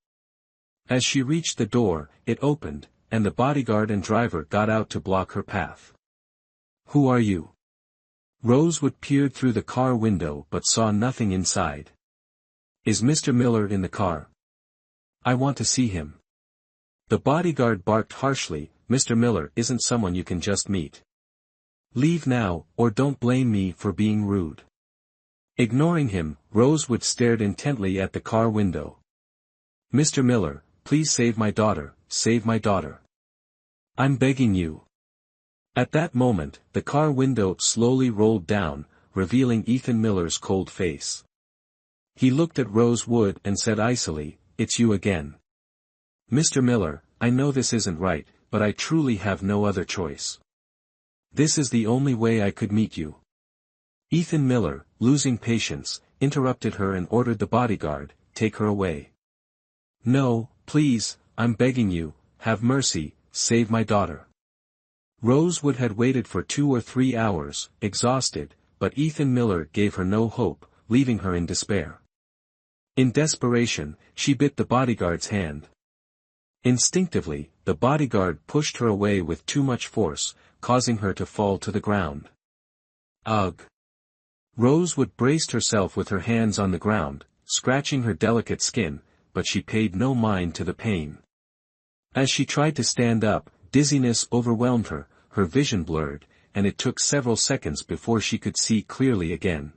As she reached the door, it opened, and the bodyguard and driver got out to block her path. "Who are you?" Rosewood peered through the car window but saw nothing inside. "Is Mr. Miller in the car?" "I want to see him." The bodyguard barked harshly, "Mr. Miller isn't someone you can just meet. Leave now, or don't blame me for being rude." Ignoring him, Rosewood stared intently at the car window. "Mr. Miller, please save my daughter, save my daughter." I'm begging you. At that moment, the car window slowly rolled down, revealing Ethan Miller's cold face. He looked at Rose Wood and said icily, "It's you again. Mr. Miller, I know this isn't right, but I truly have no other choice. This is the only way I could meet you." Ethan Miller, losing patience, interrupted her and ordered the bodyguard, "Take her away. No, please, I'm begging you, have mercy, save my daughter." Rosewood had waited for 2 or 3 hours, exhausted, but Ethan Miller gave her no hope, leaving her in despair. In desperation, she bit the bodyguard's hand. Instinctively, the bodyguard pushed her away with too much force, causing her to fall to the ground. Ugh! Rosewood braced herself with her hands on the ground, scratching her delicate skin, but she paid no mind to the pain. As she tried to stand up, dizziness overwhelmed her, her vision blurred, and it took several seconds before she could see clearly again.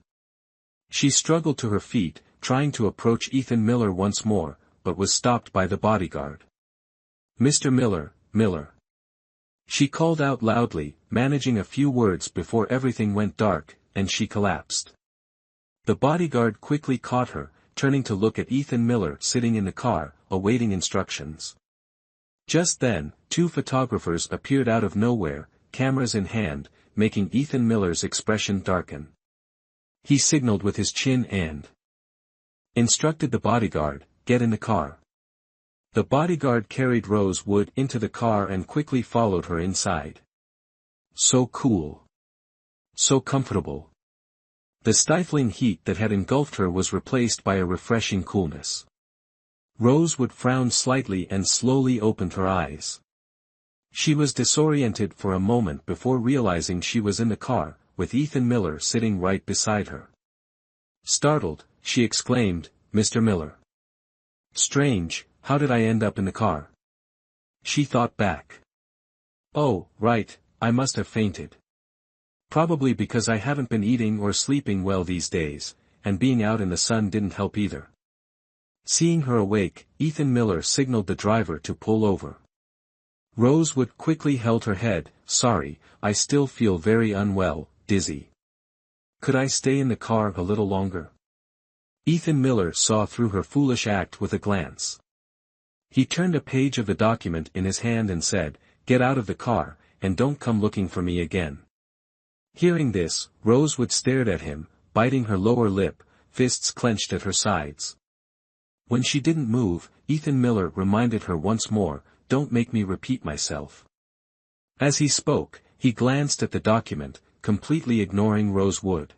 She struggled to her feet, trying to approach Ethan Miller once more, but was stopped by the bodyguard. "Mr. Miller, Miller." She called out loudly, managing a few words before everything went dark, and she collapsed. The bodyguard quickly caught her, turning to look at Ethan Miller sitting in the car, awaiting instructions. Just then, 2 photographers appeared out of nowhere, cameras in hand, making Ethan Miller's expression darken. He signaled with his chin and instructed the bodyguard, "Get in the car." The bodyguard carried Rose Wood into the car and quickly followed her inside. So cool. So comfortable. The stifling heat that had engulfed her was replaced by a refreshing coolness. Rosewood frowned slightly and slowly opened her eyes. She was disoriented for a moment before realizing she was in the car, with Ethan Miller sitting right beside her. Startled, she exclaimed, "Mr. Miller. Strange, how did I end up in the car?" She thought back. "Oh, right, I must have fainted. Probably because I haven't been eating or sleeping well these days, and being out in the sun didn't help either." Seeing her awake, Ethan Miller signaled the driver to pull over. Rosewood quickly held her head, "Sorry, I still feel very unwell, dizzy. Could I stay in the car a little longer?" Ethan Miller saw through her foolish act with a glance. He turned a page of the document in his hand and said, "Get out of the car, and don't come looking for me again." Hearing this, Rosewood stared at him, biting her lower lip, fists clenched at her sides. When she didn't move, Ethan Miller reminded her once more, "Don't make me repeat myself." As he spoke, he glanced at the document, completely ignoring Rosewood.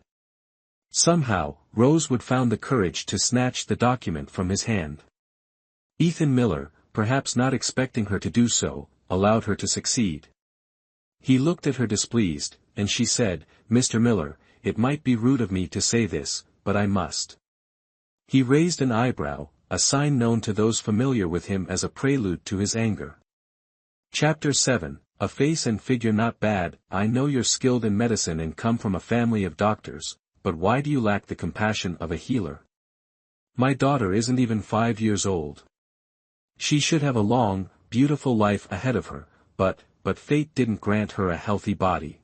Somehow, Rosewood found the courage to snatch the document from his hand. Ethan Miller, perhaps not expecting her to do so, allowed her to succeed. He looked at her displeased, and she said, "Mr. Miller, it might be rude of me to say this, but I must." He raised an eyebrow, a sign known to those familiar with him as a prelude to his anger. Chapter 7, A Face and Figure Not Bad. "I know you're skilled in medicine and come from a family of doctors, but why do you lack the compassion of a healer? My daughter isn't even 5 years old. She should have a long, beautiful life ahead of her, but fate didn't grant her a healthy body."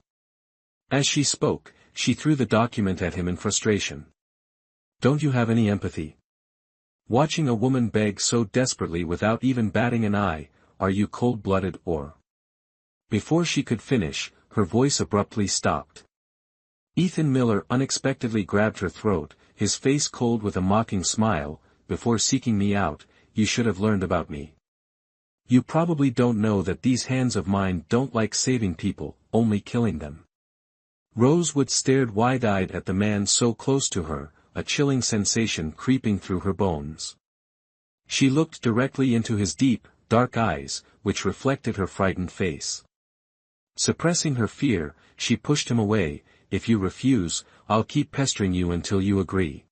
As she spoke, she threw the document at him in frustration. "Don't you have any empathy? Watching a woman beg so desperately without even batting an eye, are you cold-blooded or—" Before she could finish, her voice abruptly stopped. Ethan Miller unexpectedly grabbed her throat, his face cold with a mocking smile. "Before seeking me out, you should have learned about me. You probably don't know that these hands of mine don't like saving people, only killing them." Rosewood stared wide-eyed at the man so close to her, a chilling sensation creeping through her bones. She looked directly into his deep, dark eyes, which reflected her frightened face. Suppressing her fear, she pushed him away. "If you refuse, I'll keep pestering you until you agree."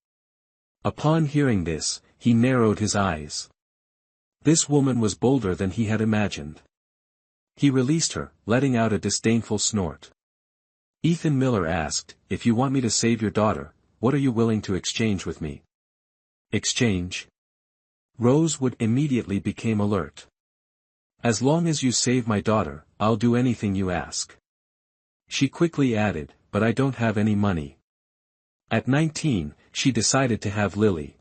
Upon hearing this, he narrowed his eyes. This woman was bolder than he had imagined. He released her, letting out a disdainful snort. Ethan Miller asked, "If you want me to save your daughter, what are you willing to exchange with me?" "Exchange?" Rosewood immediately became alert. As long as you save my daughter, I'll do anything you ask. She quickly added, but I don't have any money. At 19, she decided to have Lily.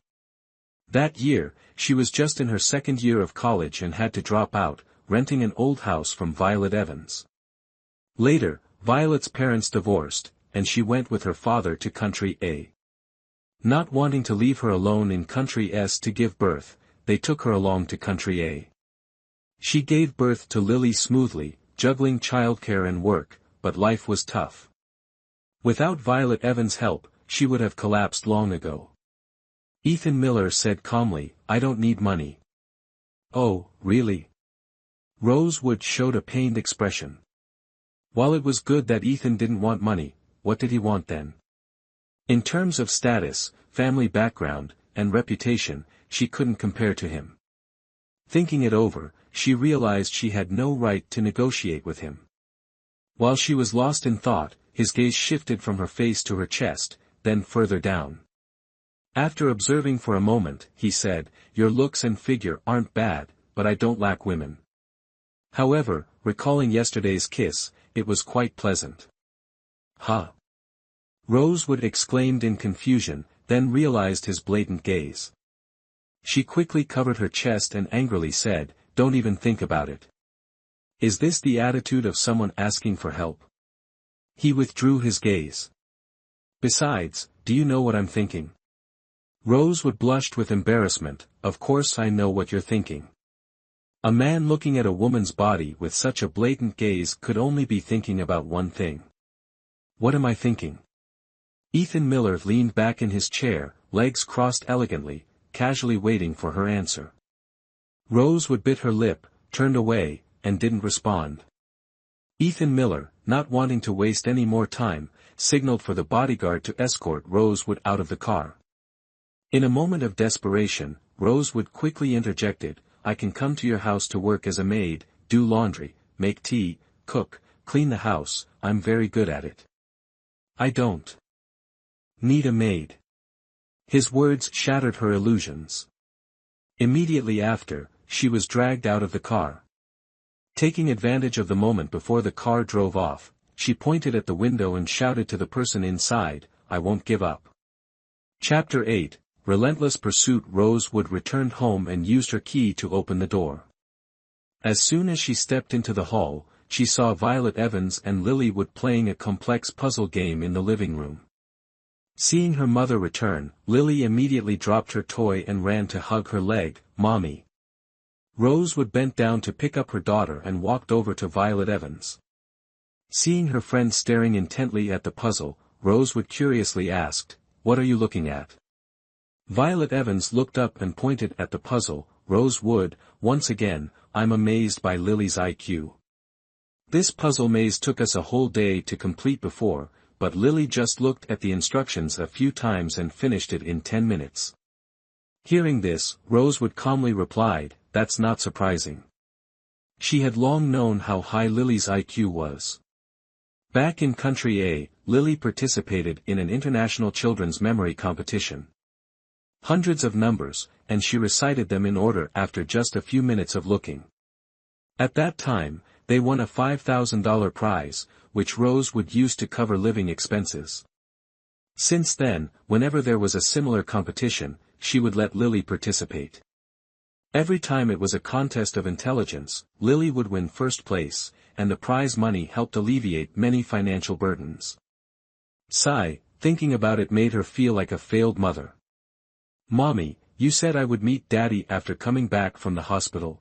That year, she was just in her second year of college and had to drop out, renting an old house from Violet Evans. Later, Violet's parents divorced, and she went with her father to country A. Not wanting to leave her alone in country S to give birth, they took her along to country A. She gave birth to Lily smoothly, juggling childcare and work, but life was tough. Without Violet Evans' help, she would have collapsed long ago. Ethan Miller said calmly, I don't need money. Oh, really? Rosewood showed a pained expression. While it was good that Ethan didn't want money, what did he want then? In terms of status, family background, and reputation, she couldn't compare to him. Thinking it over, she realized she had no right to negotiate with him. While she was lost in thought, his gaze shifted from her face to her chest, then further down. After observing for a moment, he said, your looks and figure aren't bad, but I don't lack women. However, recalling yesterday's kiss, it was quite pleasant. Huh? Rosewood exclaimed in confusion, then realized his blatant gaze. She quickly covered her chest and angrily said, don't even think about it. Is this the attitude of someone asking for help? He withdrew his gaze. Besides, do you know what I'm thinking? Rosewood blushed with embarrassment, of course I know what you're thinking. A man looking at a woman's body with such a blatant gaze could only be thinking about one thing. What am I thinking? Ethan Miller leaned back in his chair, legs crossed elegantly, casually waiting for her answer. Rosewood bit her lip, turned away, and didn't respond. Ethan Miller, not wanting to waste any more time, signaled for the bodyguard to escort Rosewood out of the car. In a moment of desperation, Rosewood quickly interjected, I can come to your house to work as a maid, do laundry, make tea, cook, clean the house, I'm very good at it. I don't need a maid. His words shattered her illusions. Immediately after, she was dragged out of the car. Taking advantage of the moment before the car drove off, she pointed at the window and shouted to the person inside, I won't give up. Chapter 8, Relentless Pursuit. Rosewood returned home and used her key to open the door. As soon as she stepped into the hall, she saw Violet Evans and Lilywood playing a complex puzzle game in the living room. Seeing her mother return, Lily immediately dropped her toy and ran to hug her leg, Mommy. Rosewood bent down to pick up her daughter and walked over to Violet Evans. Seeing her friend staring intently at the puzzle, Rosewood curiously asked, What are you looking at? Violet Evans looked up and pointed at the puzzle. Rosewood, once again, I'm amazed by Lily's IQ. This puzzle maze took us a whole day to complete before, but Lily just looked at the instructions a few times and finished it in 10 minutes. Hearing this, Rosewood calmly replied, That's not surprising. She had long known how high Lily's IQ was. Back in Country A, Lily participated in an international children's memory competition. Hundreds of numbers, and she recited them in order after just a few minutes of looking. At that time, they won a $5,000 prize, which Rosewood used to cover living expenses. Since then, whenever there was a similar competition, she would let Lily participate. Every time it was a contest of intelligence, Lily would win first place, and the prize money helped alleviate many financial burdens. Sigh, thinking about it made her feel like a failed mother. Mommy, you said I would meet Daddy after coming back from the hospital.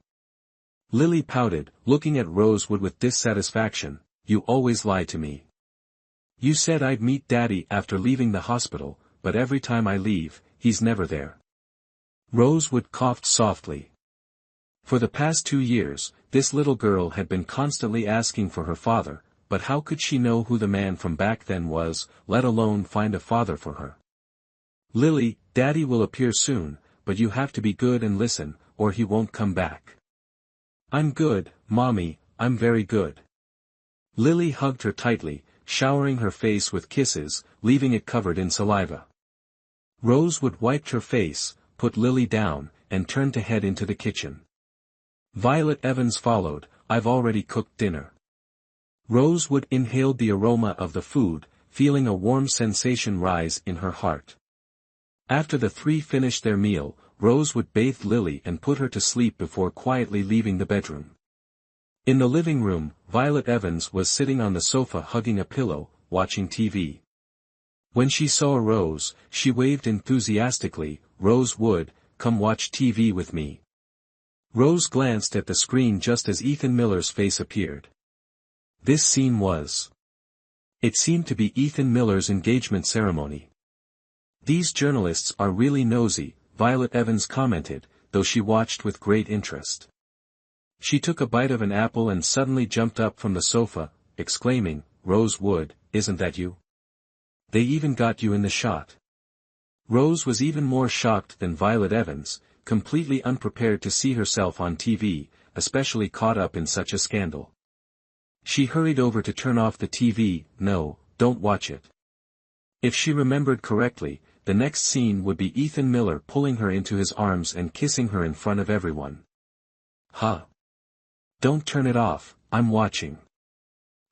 Lily pouted, looking at Rosewood with dissatisfaction, You always lie to me. You said I'd meet Daddy after leaving the hospital, but every time I leave, he's never there. Rosewood coughed softly. For the past 2 years, this little girl had been constantly asking for her father, but how could she know who the man from back then was, let alone find a father for her? Lily, Daddy will appear soon, but you have to be good and listen, or he won't come back. I'm good, Mommy, I'm very good. Lily hugged her tightly, showering her face with kisses, leaving it covered in saliva. Rosewood wiped her face, put Lily down, and turned to head into the kitchen. Violet Evans followed, "I've already cooked dinner." Rosewood inhaled the aroma of the food, feeling a warm sensation rise in her heart. After the three finished their meal, Rosewood bathed Lily and put her to sleep before quietly leaving the bedroom. In the living room, Violet Evans was sitting on the sofa hugging a pillow, watching TV. When she saw Rose, she waved enthusiastically, "Rosewood, come watch TV with me." Rose glanced at the screen just as Ethan Miller's face appeared. This scene was. It seemed to be Ethan Miller's engagement ceremony. "These journalists are really nosy," Violet Evans commented, though she watched with great interest. She took a bite of an apple and suddenly jumped up from the sofa, exclaiming, "Rosewood, isn't that you? They even got you in the shot." Rose was even more shocked than Violet Evans, completely unprepared to see herself on TV, especially caught up in such a scandal. She hurried over to turn off the TV. "No, don't watch it." If she remembered correctly, the next scene would be Ethan Miller pulling her into his arms and kissing her in front of everyone. "Huh. Don't turn it off, I'm watching."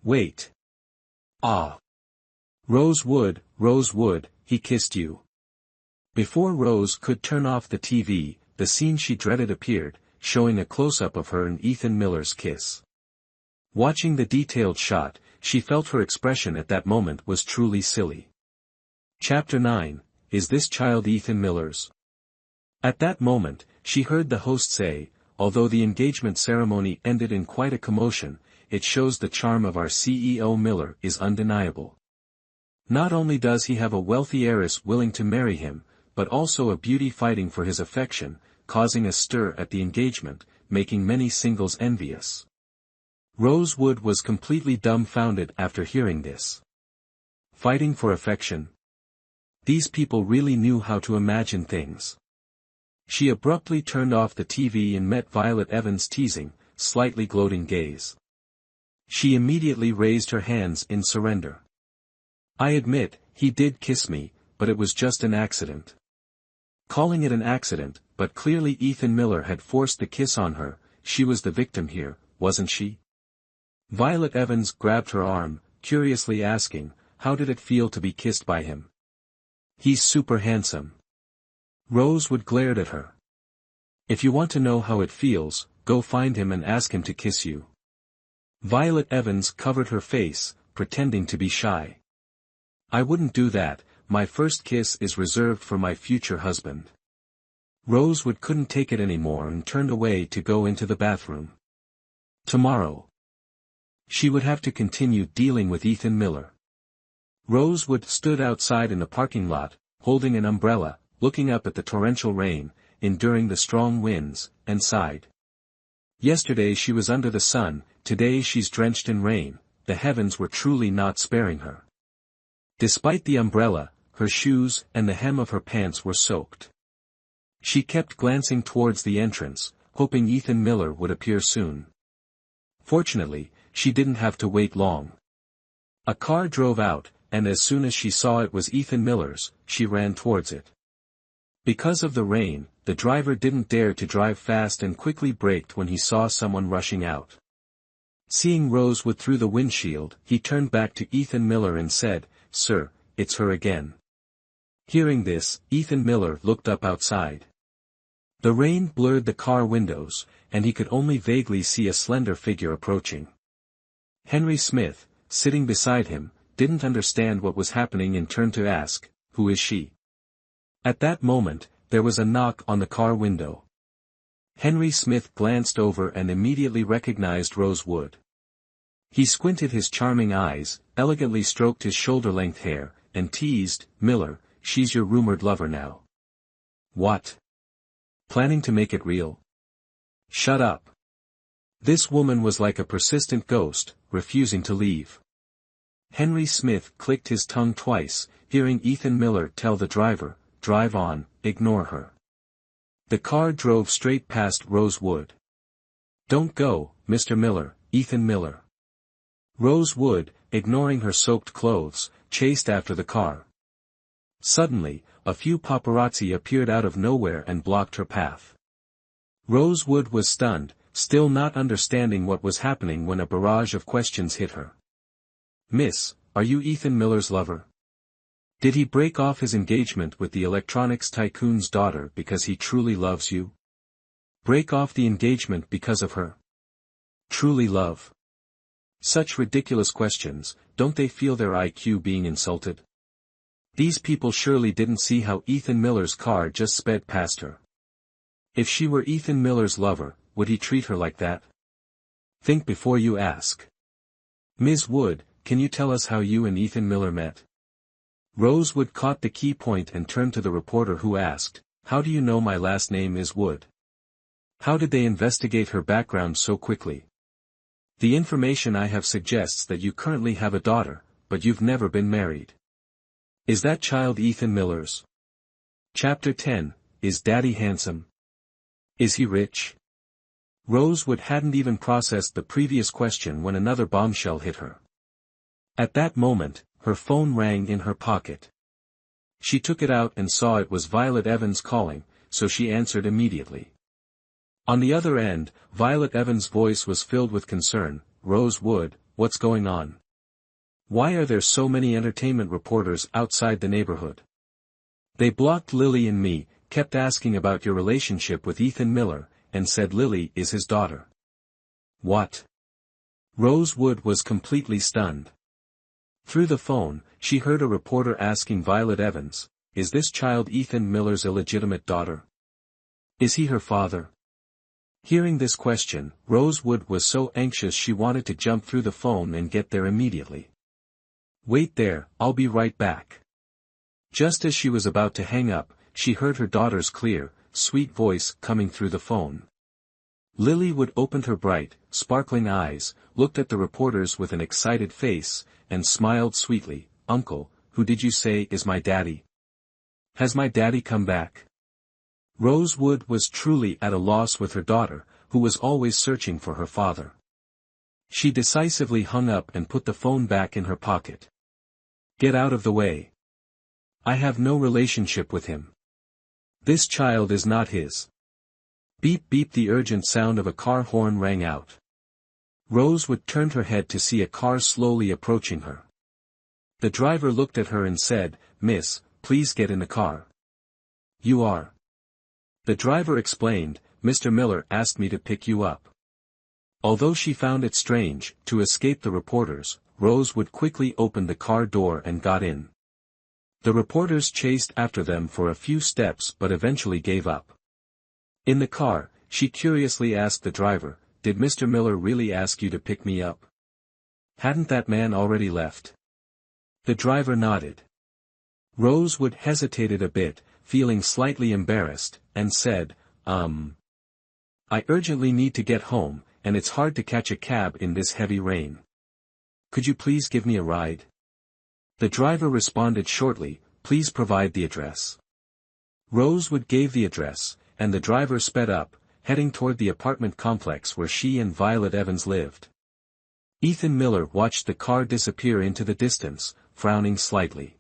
"Wait. Ah. Rosewood, Rosewood, he kissed you." Before Rose could turn off the TV, the scene she dreaded appeared, showing a close-up of her and Ethan Miller's kiss. Watching the detailed shot, she felt her expression at that moment was truly silly. Chapter 9, Is This Child Ethan Miller's? At that moment, she heard the host say, "Although the engagement ceremony ended in quite a commotion, it shows the charm of our CEO Miller is undeniable. Not only does he have a wealthy heiress willing to marry him, but also a beauty fighting for his affection, causing a stir at the engagement, making many singles envious." Rosewood was completely dumbfounded after hearing this. Fighting for affection? These people really knew how to imagine things. She abruptly turned off the TV and met Violet Evans' teasing, slightly gloating gaze. She immediately raised her hands in surrender. "I admit, he did kiss me, but it was just an accident." Calling it an accident, but clearly Ethan Miller had forced the kiss on her, she was the victim here, wasn't she? Violet Evans grabbed her arm, curiously asking, how did it feel to be kissed by him? "He's super handsome." Rosewood glared at her. "If you want to know how it feels, go find him and ask him to kiss you." Violet Evans covered her face, pretending to be shy. "I wouldn't do that, my first kiss is reserved for my future husband." Rosewood couldn't take it anymore and turned away to go into the bathroom. Tomorrow, she would have to continue dealing with Ethan Miller. Rosewood stood outside in the parking lot, holding an umbrella, looking up at the torrential rain, enduring the strong winds, and sighed. Yesterday she was under the sun, today she's drenched in rain, the heavens were truly not sparing her. Despite the umbrella, her shoes and the hem of her pants were soaked. She kept glancing towards the entrance, hoping Ethan Miller would appear soon. Fortunately, she didn't have to wait long. A car drove out, and as soon as she saw it was Ethan Miller's, she ran towards it. Because of the rain, the driver didn't dare to drive fast and quickly braked when he saw someone rushing out. Seeing Rosewood through the windshield, he turned back to Ethan Miller and said, "Sir, it's her again." Hearing this, Ethan Miller looked up outside. The rain blurred the car windows, and he could only vaguely see a slender figure approaching. Henry Smith, sitting beside him, didn't understand what was happening and turned to ask, "Who is she?" At that moment, there was a knock on the car window. Henry Smith glanced over and immediately recognized Rosewood. He squinted his charming eyes, elegantly stroked his shoulder-length hair, and teased, "Miller, she's your rumored lover now." "What? Planning to make it real?" "Shut up." This woman was like a persistent ghost, refusing to leave. Henry Smith clicked his tongue twice, hearing Ethan Miller tell the driver, "Drive on, ignore her." The car drove straight past Rosewood. "Don't go, Mr. Miller, Ethan Miller." Rosewood, ignoring her soaked clothes, chased after the car. Suddenly, a few paparazzi appeared out of nowhere and blocked her path. Rosewood was stunned, still not understanding what was happening when a barrage of questions hit her. "Miss, are you Ethan Miller's lover? Did he break off his engagement with the electronics tycoon's daughter because he truly loves you? Break off the engagement because of her? Truly love?" Such ridiculous questions, don't they feel their IQ being insulted? These people surely didn't see how Ethan Miller's car just sped past her. If she were Ethan Miller's lover, would he treat her like that? Think before you ask. "Ms. Wood, can you tell us how you and Ethan Miller met?" Rosewood caught the key point and turned to the reporter who asked, "How do you know my last name is Wood? How did they investigate her background so quickly?" "The information I have suggests that you currently have a daughter, but you've never been married. Is that child Ethan Miller's?" Chapter 10, Is Daddy Handsome? Is he rich? Rosewood hadn't even processed the previous question when another bombshell hit her. At that moment, her phone rang in her pocket. She took it out and saw it was Violet Evans calling, so she answered immediately. On the other end, Violet Evans' voice was filled with concern. "Rosewood, what's going on? Why are there so many entertainment reporters outside the neighborhood? They blocked Lily and me, kept asking about your relationship with Ethan Miller, and said Lily is his daughter." "What?" Rosewood was completely stunned. Through the phone, she heard a reporter asking Violet Evans, "Is this child Ethan Miller's illegitimate daughter? Is he her father?" Hearing this question, Rosewood was so anxious she wanted to jump through the phone and get there immediately. "Wait there, I'll be right back." Just as she was about to hang up, she heard her daughter's clear, sweet voice coming through the phone. Lily Wood opened her bright, sparkling eyes, looked at the reporters with an excited face, and smiled sweetly. "Uncle, who did you say is my daddy? Has my daddy come back?" Rosewood was truly at a loss with her daughter, who was always searching for her father. She decisively hung up and put the phone back in her pocket. "Get out of the way. I have no relationship with him. This child is not his." Beep beep, the urgent sound of a car horn rang out. Rosewood turned her head to see a car slowly approaching her. The driver looked at her and said, "Miss, please get in the car." "You are?" The driver explained, "Mr. Miller asked me to pick you up." Although she found it strange, to escape the reporters, Rosewood quickly opened the car door and got in. The reporters chased after them for a few steps but eventually gave up. In the car, she curiously asked the driver, "Did Mr. Miller really ask you to pick me up? Hadn't that man already left?" The driver nodded. Rosewood hesitated a bit, feeling slightly embarrassed, and said, I urgently need to get home, and it's hard to catch a cab in this heavy rain. Could you please give me a ride?" The driver responded shortly, "Please provide the address." Rosewood gave the address, and the driver sped up, heading toward the apartment complex where she and Violet Evans lived. Ethan Miller watched the car disappear into the distance, frowning slightly.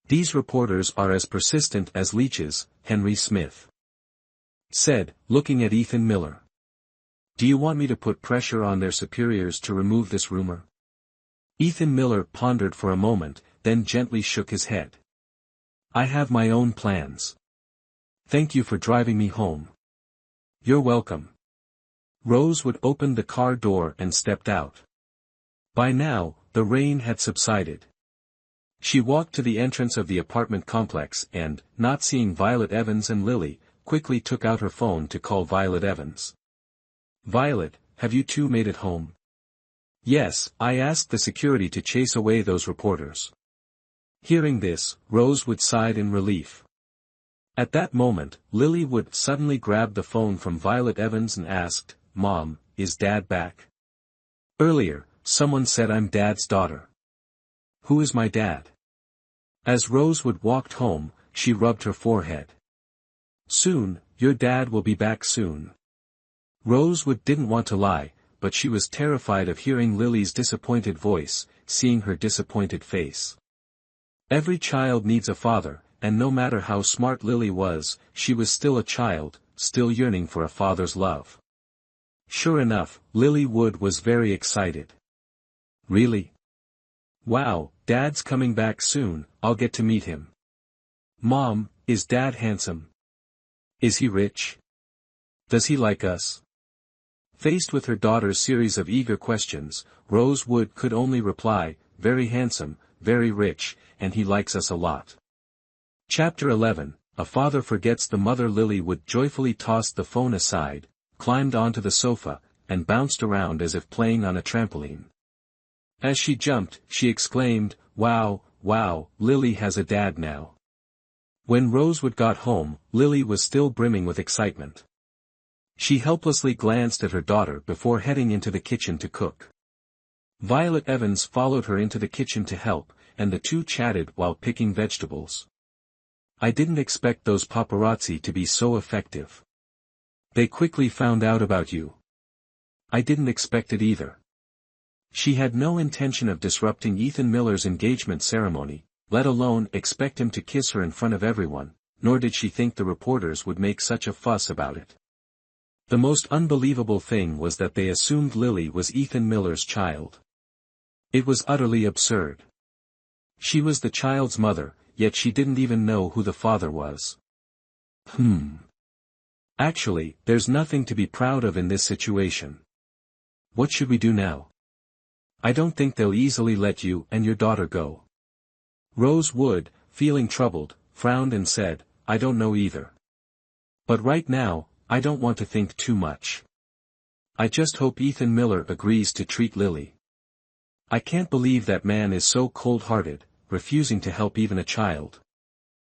"These reporters are as persistent as leeches," Henry Smith said, looking at Ethan Miller. "Do you want me to put pressure on their superiors to remove this rumor?" Ethan Miller pondered for a moment, then gently shook his head. "I have my own plans. Thank you for driving me home." "You're welcome." Rosewood opened the car door and stepped out. By now, the rain had subsided. She walked to the entrance of the apartment complex and, not seeing Violet Evans and Lily, quickly took out her phone to call Violet Evans. "Violet, have you two made it home?" "Yes, I asked the security to chase away those reporters." Hearing this, Rosewood sighed in relief. At that moment, Lily Wood suddenly grabbed the phone from Violet Evans and asked, "Mom, is Dad back? Earlier, someone said I'm Dad's daughter. Who is my dad?" As Rosewood walked home, she rubbed her forehead. "Soon, your dad will be back soon." Rosewood didn't want to lie, but she was terrified of hearing Lily's disappointed voice, seeing her disappointed face. Every child needs a father, and no matter how smart Lily was, she was still a child, still yearning for a father's love. Sure enough, Lily Wood was very excited. Really? Wow, Dad's coming back soon, I'll get to meet him. Mom, is Dad handsome? Is he rich? Does he like us? Faced with her daughter's series of eager questions, Rose Wood could only reply, very handsome, very rich, and he likes us a lot. Chapter 11, A Father Forgets the Mother. Lily Wood joyfully tossed the phone aside, climbed onto the sofa, and bounced around as if playing on a trampoline. As she jumped, she exclaimed, "Wow, wow, Lily has a dad now." When Rosewood got home, Lily was still brimming with excitement. She helplessly glanced at her daughter before heading into the kitchen to cook. Violet Evans followed her into the kitchen to help, and the two chatted while picking vegetables. "I didn't expect those paparazzi to be so effective. They quickly found out about you." "I didn't expect it either." She had no intention of disrupting Ethan Miller's engagement ceremony, let alone expect him to kiss her in front of everyone, nor did she think the reporters would make such a fuss about it. The most unbelievable thing was that they assumed Lily was Ethan Miller's child. It was utterly absurd. She was the child's mother, yet she didn't even know who the father was. Actually, there's nothing to be proud of in this situation. What should we do now? I don't think they'll easily let you and your daughter go. Rose Wood, feeling troubled, frowned and said, "I don't know either. But right now, I don't want to think too much. I just hope Ethan Miller agrees to treat Lily. I can't believe that man is so cold-hearted, refusing to help even a child."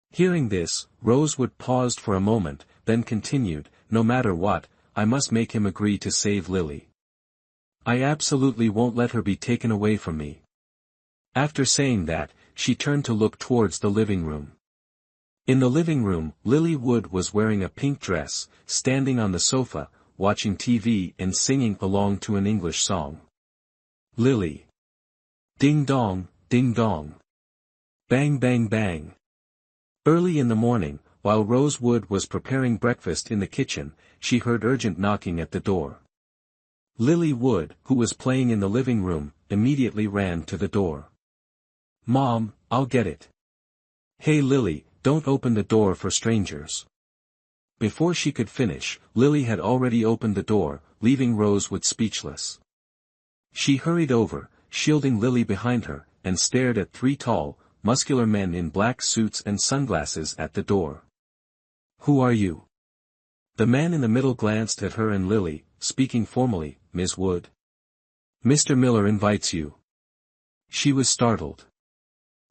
Hearing this, Rosewood paused for a moment, then continued, "No matter what, I must make him agree to save Lily. I absolutely won't let her be taken away from me." After saying that, she turned to look towards the living room. In the living room, Lily Wood was wearing a pink dress, standing on the sofa, watching TV and singing along to an English song. Lily. Ding dong, ding dong. Bang bang bang. Early in the morning, while Rose Wood was preparing breakfast in the kitchen, she heard urgent knocking at the door. Lily Wood, who was playing in the living room, immediately ran to the door. "Mom, I'll get it." "Hey Lily, don't open the door for strangers." Before she could finish, Lily had already opened the door, leaving Rosewood speechless. She hurried over, shielding Lily behind her, and stared at three tall, muscular men in black suits and sunglasses at the door. "Who are you?" The man in the middle glanced at her and Lily, speaking formally, "Ms. Wood. Mr. Miller invites you." She was startled.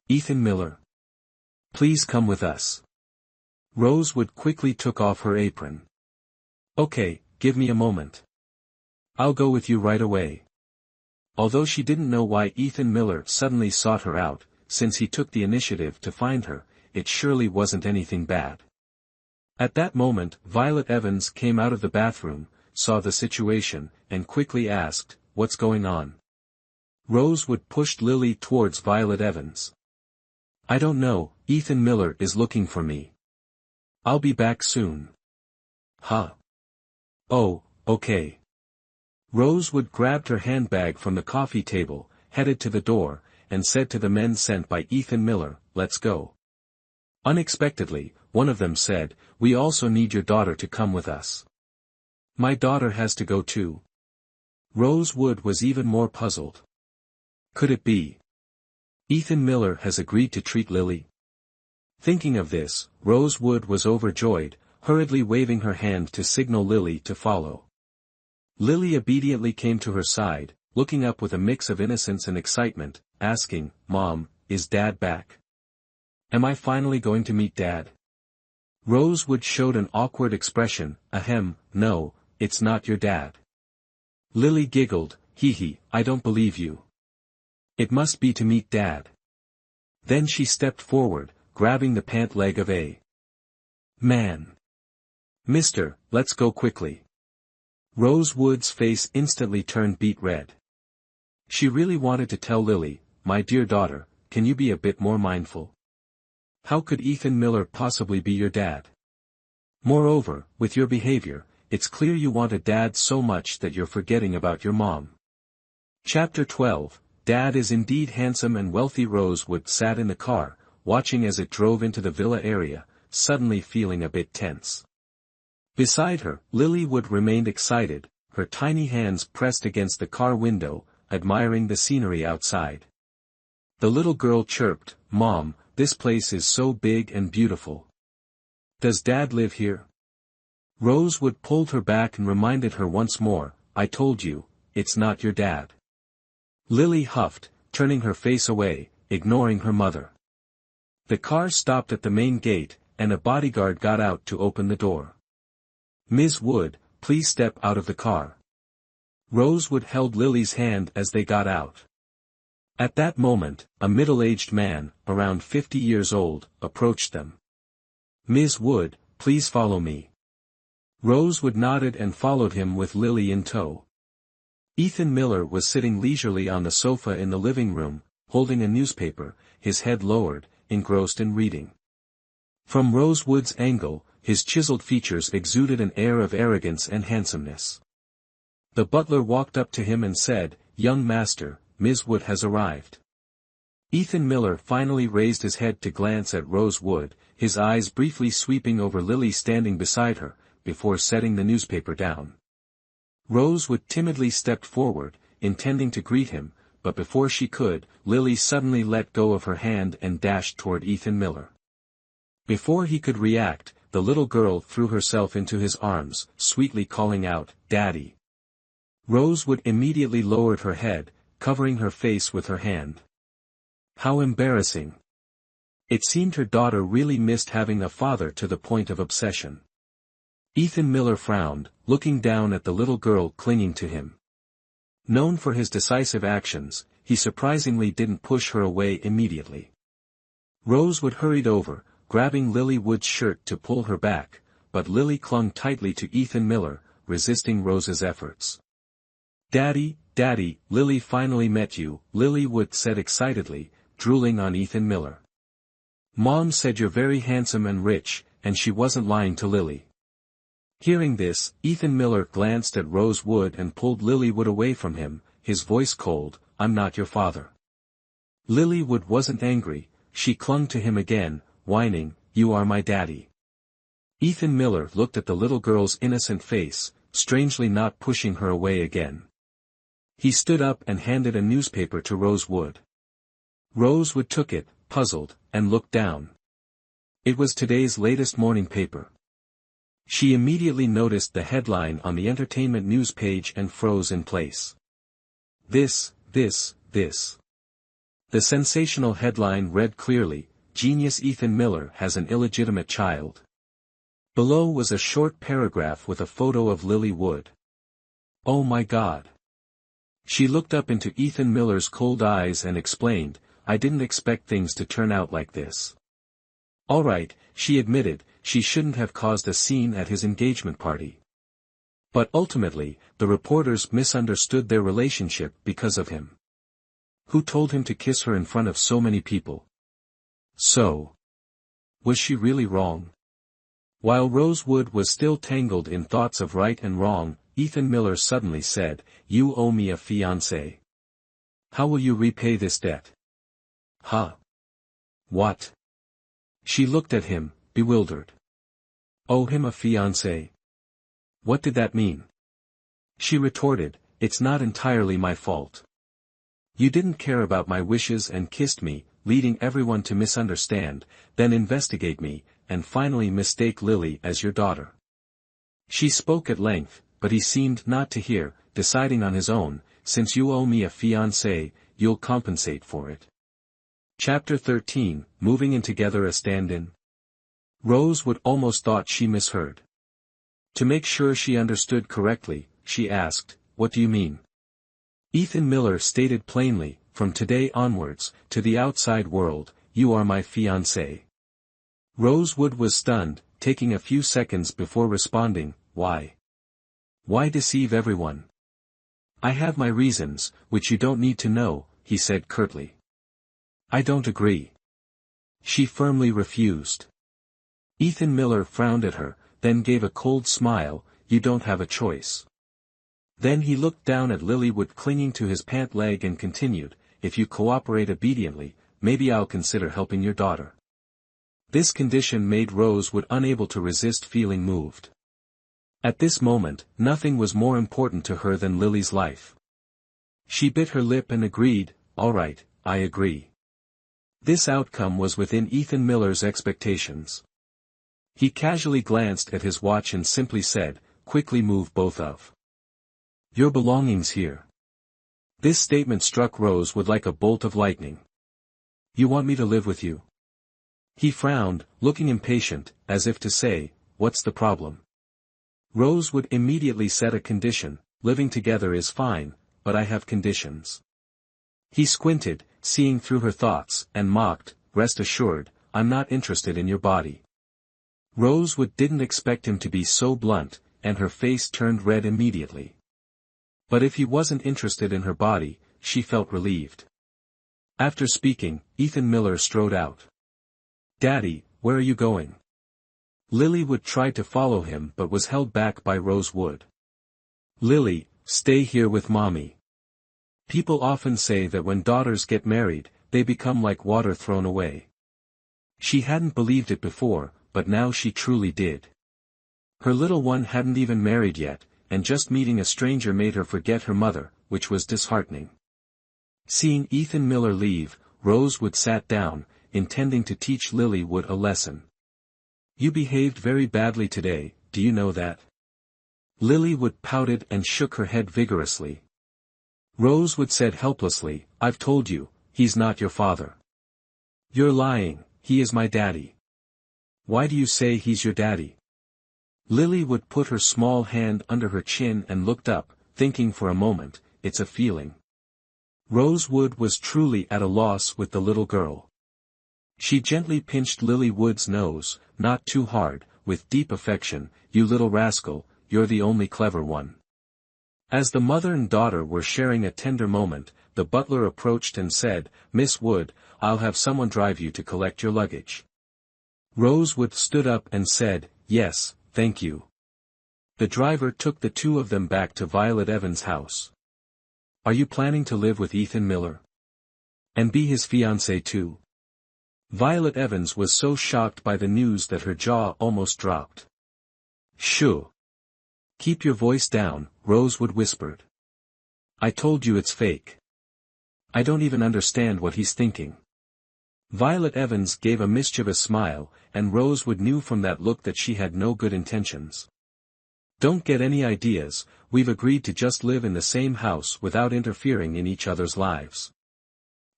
"Ethan Miller? Please come with us." Rosewood quickly took off her apron. "Okay, give me a moment. I'll go with you right away." Although she didn't know why Ethan Miller suddenly sought her out, since he took the initiative to find her, it surely wasn't anything bad. At that moment, Violet Evans came out of the bathroom, saw the situation, and quickly asked, "What's going on?" Rosewood pushed Lily towards Violet Evans. "I don't know, Ethan Miller is looking for me. I'll be back soon." "Huh? Oh, okay." Rosewood grabbed her handbag from the coffee table, headed to the door, and said to the men sent by Ethan Miller, "Let's go." Unexpectedly, one of them said, "We also need your daughter to come with us." "My daughter has to go too." Rosewood was even more puzzled. Could it be Ethan Miller has agreed to treat Lily? Thinking of this, Rosewood was overjoyed, hurriedly waving her hand to signal Lily to follow. Lily obediently came to her side, looking up with a mix of innocence and excitement, asking, "Mom, is Dad back? Am I finally going to meet Dad?" Rosewood showed an awkward expression, "Ahem, no, it's not your dad." Lily giggled, "Hee hee, I don't believe you. It must be to meet Dad." Then she stepped forward, grabbing the pant leg of a man. "Mister, let's go quickly." Rosewood's face instantly turned beet red. She really wanted to tell Lily, "My dear daughter, can you be a bit more mindful? How could Ethan Miller possibly be your dad? Moreover, with your behavior, it's clear you want a dad so much that you're forgetting about your mom. Chapter 12, Dad is indeed handsome and wealthy. Rosewood sat in the car, watching as it drove into the villa area, suddenly feeling a bit tense. Beside her, Lilywood remained excited, her tiny hands pressed against the car window, admiring the scenery outside. The little girl chirped, "Mom, this place is so big and beautiful. Does Dad live here?" Rosewood pulled her back and reminded her once more, "I told you, it's not your dad." Lily huffed, turning her face away, ignoring her mother. The car stopped at the main gate, and a bodyguard got out to open the door. "Ms. Wood, please step out of the car." Rosewood held Lily's hand as they got out. At that moment, a middle-aged man, around 50 years old, approached them. "Ms. Wood, please follow me." Rosewood nodded and followed him with Lily in tow. Ethan Miller was sitting leisurely on the sofa in the living room, holding a newspaper, his head lowered, engrossed in reading. From Rosewood's angle, his chiseled features exuded an air of arrogance and handsomeness. The butler walked up to him and said, "Young master, Ms. Wood has arrived." Ethan Miller finally raised his head to glance at Rosewood, his eyes briefly sweeping over Lily standing beside her, before setting the newspaper down. Rosewood timidly stepped forward, intending to greet him, but before she could, Lily suddenly let go of her hand and dashed toward Ethan Miller. Before he could react, the little girl threw herself into his arms, sweetly calling out, "Daddy." Rosewood immediately lowered her head, covering her face with her hand. How embarrassing. It seemed her daughter really missed having a father to the point of obsession. Ethan Miller frowned, looking down at the little girl clinging to him. Known for his decisive actions, he surprisingly didn't push her away immediately. Rosewood hurried over, grabbing Lilywood's shirt to pull her back, but Lily clung tightly to Ethan Miller, resisting Rose's efforts. "Daddy, Daddy, Lily finally met you," Lilywood said excitedly, drooling on Ethan Miller. "Mom said you're very handsome and rich, and she wasn't lying to Lily." Hearing this, Ethan Miller glanced at Rosewood and pulled Lilywood away from him, his voice cold, "I'm not your father." Lilywood wasn't angry, she clung to him again, whining, "You are my daddy." Ethan Miller looked at the little girl's innocent face, strangely not pushing her away again. He stood up and handed a newspaper to Rosewood. Rosewood took it, puzzled, and looked down. It was today's latest morning paper. She immediately noticed the headline on the entertainment news page and froze in place. This. The sensational headline read clearly, "Genius Ethan Miller has an illegitimate child." Below was a short paragraph with a photo of Lilywood. "Oh my God." She looked up into Ethan Miller's cold eyes and explained, "I didn't expect things to turn out like this." All right, she admitted, she shouldn't have caused a scene at his engagement party. But ultimately, the reporters misunderstood their relationship because of him. Who told him to kiss her in front of so many people? So, was she really wrong? While Rosewood was still tangled in thoughts of right and wrong, Ethan Miller suddenly said, "You owe me a fiancé. How will you repay this debt?" Huh? What? She looked at him, bewildered. Owe him a fiancé? What did that mean? She retorted, "It's not entirely my fault. You didn't care about my wishes and kissed me, leading everyone to misunderstand, then investigate me, and finally mistake Lily as your daughter." She spoke at length, but he seemed not to hear, deciding on his own, "Since you owe me a fiancé, you'll compensate for it." Chapter 13, Moving in Together a Stand-in. Rosewood almost thought she misheard. To make sure she understood correctly, she asked, "What do you mean?" Ethan Miller stated plainly, "From today onwards, to the outside world, you are my fiancé." Rosewood was stunned, taking a few seconds before responding, "Why? Why deceive everyone?" "I have my reasons, which you don't need to know," he said curtly. "I don't agree." She firmly refused. Ethan Miller frowned at her, then gave a cold smile, you don't have a choice. Then he looked down at Lilywood clinging to his pant leg and continued, if you cooperate obediently, maybe I'll consider helping your daughter. This condition made Rosewood unable to resist feeling moved. At this moment, nothing was more important to her than Lily's life. She bit her lip and agreed, all right, I agree. This outcome was within Ethan Miller's expectations. He casually glanced at his watch and simply said, quickly move both of your belongings here. This statement struck Rosewood like a bolt of lightning. You want me to live with you? He frowned, looking impatient, as if to say, what's the problem? Rosewood immediately set a condition, living together is fine, but I have conditions. He squinted, seeing through her thoughts, and mocked, rest assured, I'm not interested in your body. Rosewood didn't expect him to be so blunt, and her face turned red immediately. But if he wasn't interested in her body, she felt relieved. After speaking, Ethan Miller strode out. Daddy, where are you going? Lilywood tried to follow him but was held back by Rosewood. Lily, stay here with Mommy. People often say that when daughters get married, they become like water thrown away. She hadn't believed it before, but now she truly did. Her little one hadn't even married yet, and just meeting a stranger made her forget her mother, which was disheartening. Seeing Ethan Miller leave, Rosewood sat down, intending to teach Lilywood a lesson. You behaved very badly today, do you know that? Lilywood pouted and shook her head vigorously. Rosewood said helplessly, I've told you, he's not your father. You're lying, he is my daddy. Why do you say he's your daddy? Lilywood put her small hand under her chin and looked up, thinking for a moment, it's a feeling. Rosewood was truly at a loss with the little girl. She gently pinched Lilywood's nose, not too hard, with deep affection, you little rascal, you're the only clever one. As the mother and daughter were sharing a tender moment, the butler approached and said, Miss Wood, I'll have someone drive you to collect your luggage. Rosewood stood up and said, yes, thank you. The driver took the two of them back to Violet Evans' house. Are you planning to live with Ethan Miller? And be his fiancée too? Violet Evans was so shocked by the news that her jaw almost dropped. Shoo! Keep your voice down, Rosewood whispered. I told you it's fake. I don't even understand what he's thinking. Violet Evans gave a mischievous smile, and Rosewood knew from that look that she had no good intentions. Don't get any ideas, we've agreed to just live in the same house without interfering in each other's lives.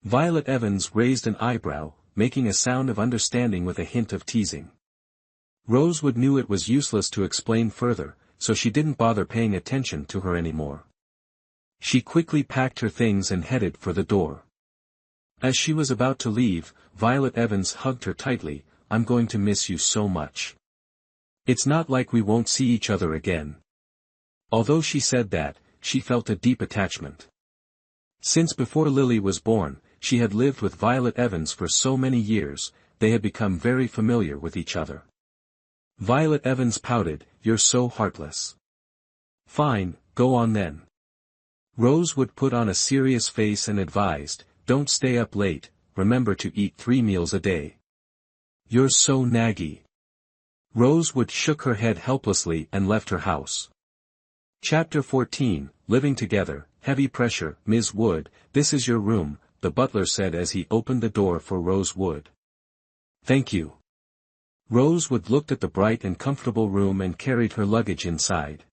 Violet Evans raised an eyebrow, making a sound of understanding with a hint of teasing. Rosewood knew it was useless to explain further, so she didn't bother paying attention to her anymore. She quickly packed her things and headed for the door. As she was about to leave, Violet Evans hugged her tightly, I'm going to miss you so much. It's not like we won't see each other again. Although she said that, she felt a deep attachment. Since before Lily was born, she had lived with Violet Evans for so many years, they had become very familiar with each other. Violet Evans pouted, you're so heartless. Fine, go on then. Rosewood put on a serious face and advised, don't stay up late, remember to eat 3 meals a day. You're so naggy. Rosewood shook her head helplessly and left her house. Chapter 14, Living Together, Heavy Pressure, Ms. Wood, this is your room, the butler said as he opened the door for Rosewood. Thank you. Rosewood looked at the bright and comfortable room and carried her luggage inside.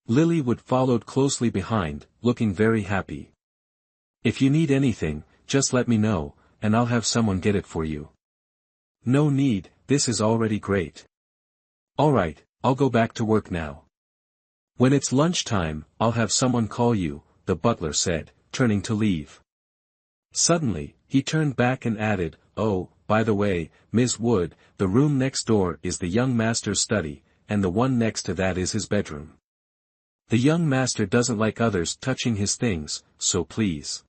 Lilywood followed closely behind, looking very happy. If you need anything, just let me know, and I'll have someone get it for you. No need, this is already great. Alright, I'll go back to work now. When it's lunchtime, I'll have someone call you, the butler said, turning to leave. Suddenly, he turned back and added, oh, by the way, Ms. Wood, the room next door is the young master's study, and the one next to that is his bedroom. The young master doesn't like others touching his things, so please.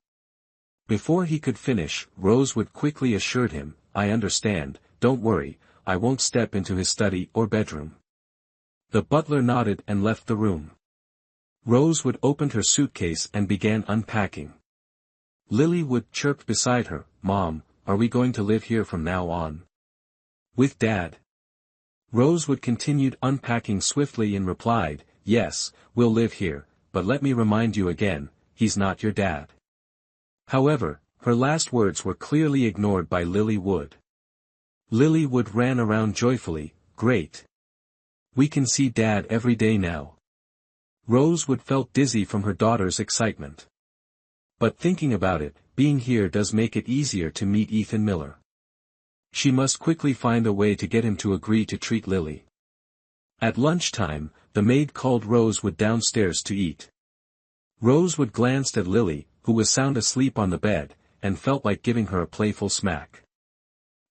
Before he could finish, Rosewood quickly assured him, I understand, don't worry, I won't step into his study or bedroom. The butler nodded and left the room. Rosewood opened her suitcase and began unpacking. Lilywood chirped beside her, "Mom, are we going to live here from now on?" "With Dad?" Rosewood continued unpacking swiftly and replied, "Yes, we'll live here, but let me remind you again, he's not your dad." However, her last words were clearly ignored by Lilywood. Lilywood ran around joyfully, "Great! We can see Dad every day now." Rosewood felt dizzy from her daughter's excitement. But thinking about it, being here does make it easier to meet Ethan Miller. She must quickly find a way to get him to agree to treat Lily. At lunchtime, the maid called Rosewood downstairs to eat. Rosewood glanced at Lily, who was sound asleep on the bed, and felt like giving her a playful smack.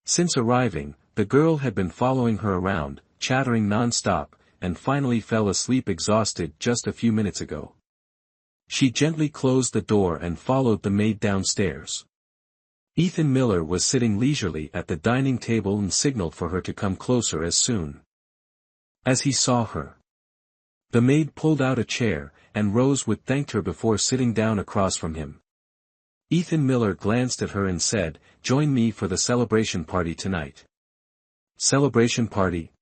Since arriving, the girl had been following her around, chattering non-stop, and finally fell asleep exhausted just a few minutes ago. She gently closed the door and followed the maid downstairs. Ethan Miller was sitting leisurely at the dining table and signaled for her to come closer as soon as he saw her. The maid pulled out a chair, and Rosewood thanked her before sitting down across from him. Ethan Miller glanced at her and said, "Join me for the celebration party tonight." "Celebration party?"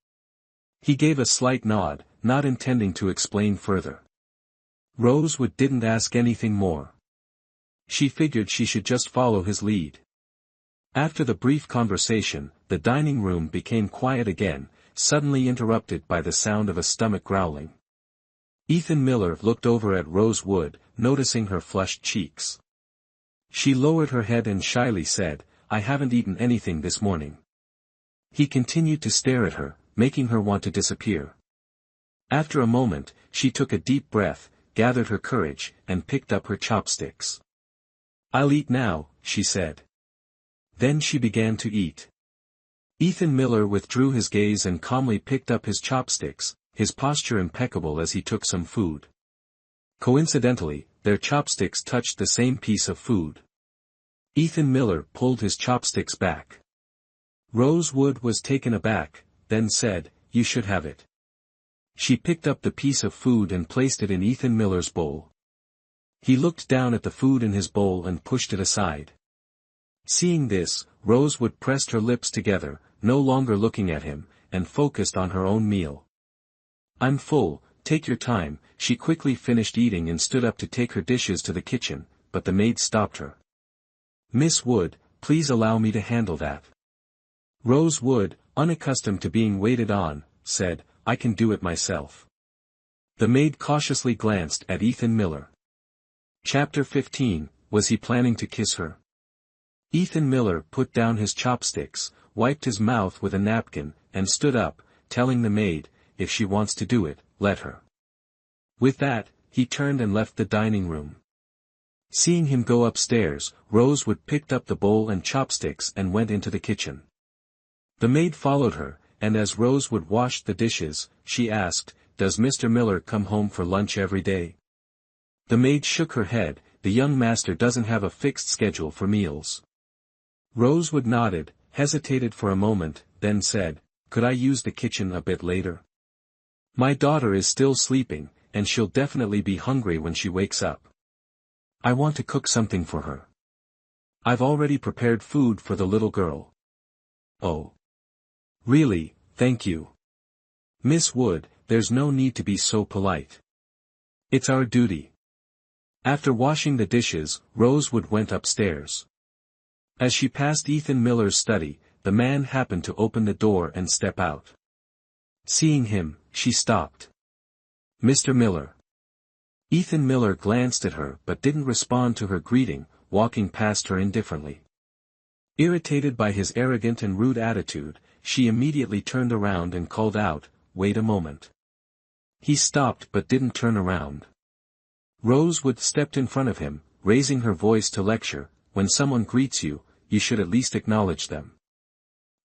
He gave a slight nod, not intending to explain further. Rosewood didn't ask anything more. She figured she should just follow his lead. After the brief conversation, the dining room became quiet again, suddenly interrupted by the sound of a stomach growling. Ethan Miller looked over at Rosewood, noticing her flushed cheeks. She lowered her head and shyly said, "I haven't eaten anything this morning." He continued to stare at her, making her want to disappear. After a moment, she took a deep breath, gathered her courage, and picked up her chopsticks. "I'll eat now," she said. Then she began to eat. Ethan Miller withdrew his gaze and calmly picked up his chopsticks, his posture impeccable as he took some food. Coincidentally, their chopsticks touched the same piece of food. Ethan Miller pulled his chopsticks back. Rosewood was taken aback, then said, "You should have it." She picked up the piece of food and placed it in Ethan Miller's bowl. He looked down at the food in his bowl and pushed it aside. Seeing this, Rosewood pressed her lips together, no longer looking at him, and focused on her own meal. "I'm full, take your time." She quickly finished eating and stood up to take her dishes to the kitchen, but the maid stopped her. "Miss Wood, please allow me to handle that." Rosewood, unaccustomed to being waited on, said, "I can do it myself." The maid cautiously glanced at Ethan Miller. Chapter 15, Was he planning to kiss her? Ethan Miller put down his chopsticks, wiped his mouth with a napkin, and stood up, telling the maid, "If she wants to do it, let her." With that, he turned and left the dining room. Seeing him go upstairs, Rosewood picked up the bowl and chopsticks and went into the kitchen. The maid followed her, and as Rosewood washed the dishes, she asked, "Does Mr. Miller come home for lunch every day?" The maid shook her head, "The young master doesn't have a fixed schedule for meals." Rosewood nodded, hesitated for a moment, then said, "Could I use the kitchen a bit later? My daughter is still sleeping, and she'll definitely be hungry when she wakes up. I want to cook something for her. I've already prepared food for the little girl." "Oh. Really, thank you. Miss Wood, there's no need to be so polite. It's our duty." After washing the dishes, Rosewood went upstairs. As she passed Ethan Miller's study, the man happened to open the door and step out. Seeing him, she stopped. "Mr. Miller." Ethan Miller glanced at her but didn't respond to her greeting, walking past her indifferently. Irritated by his arrogant and rude attitude, she immediately turned around and called out, "Wait a moment." He stopped but didn't turn around. Rosewood stepped in front of him, raising her voice to lecture, "When someone greets you, you should at least acknowledge them.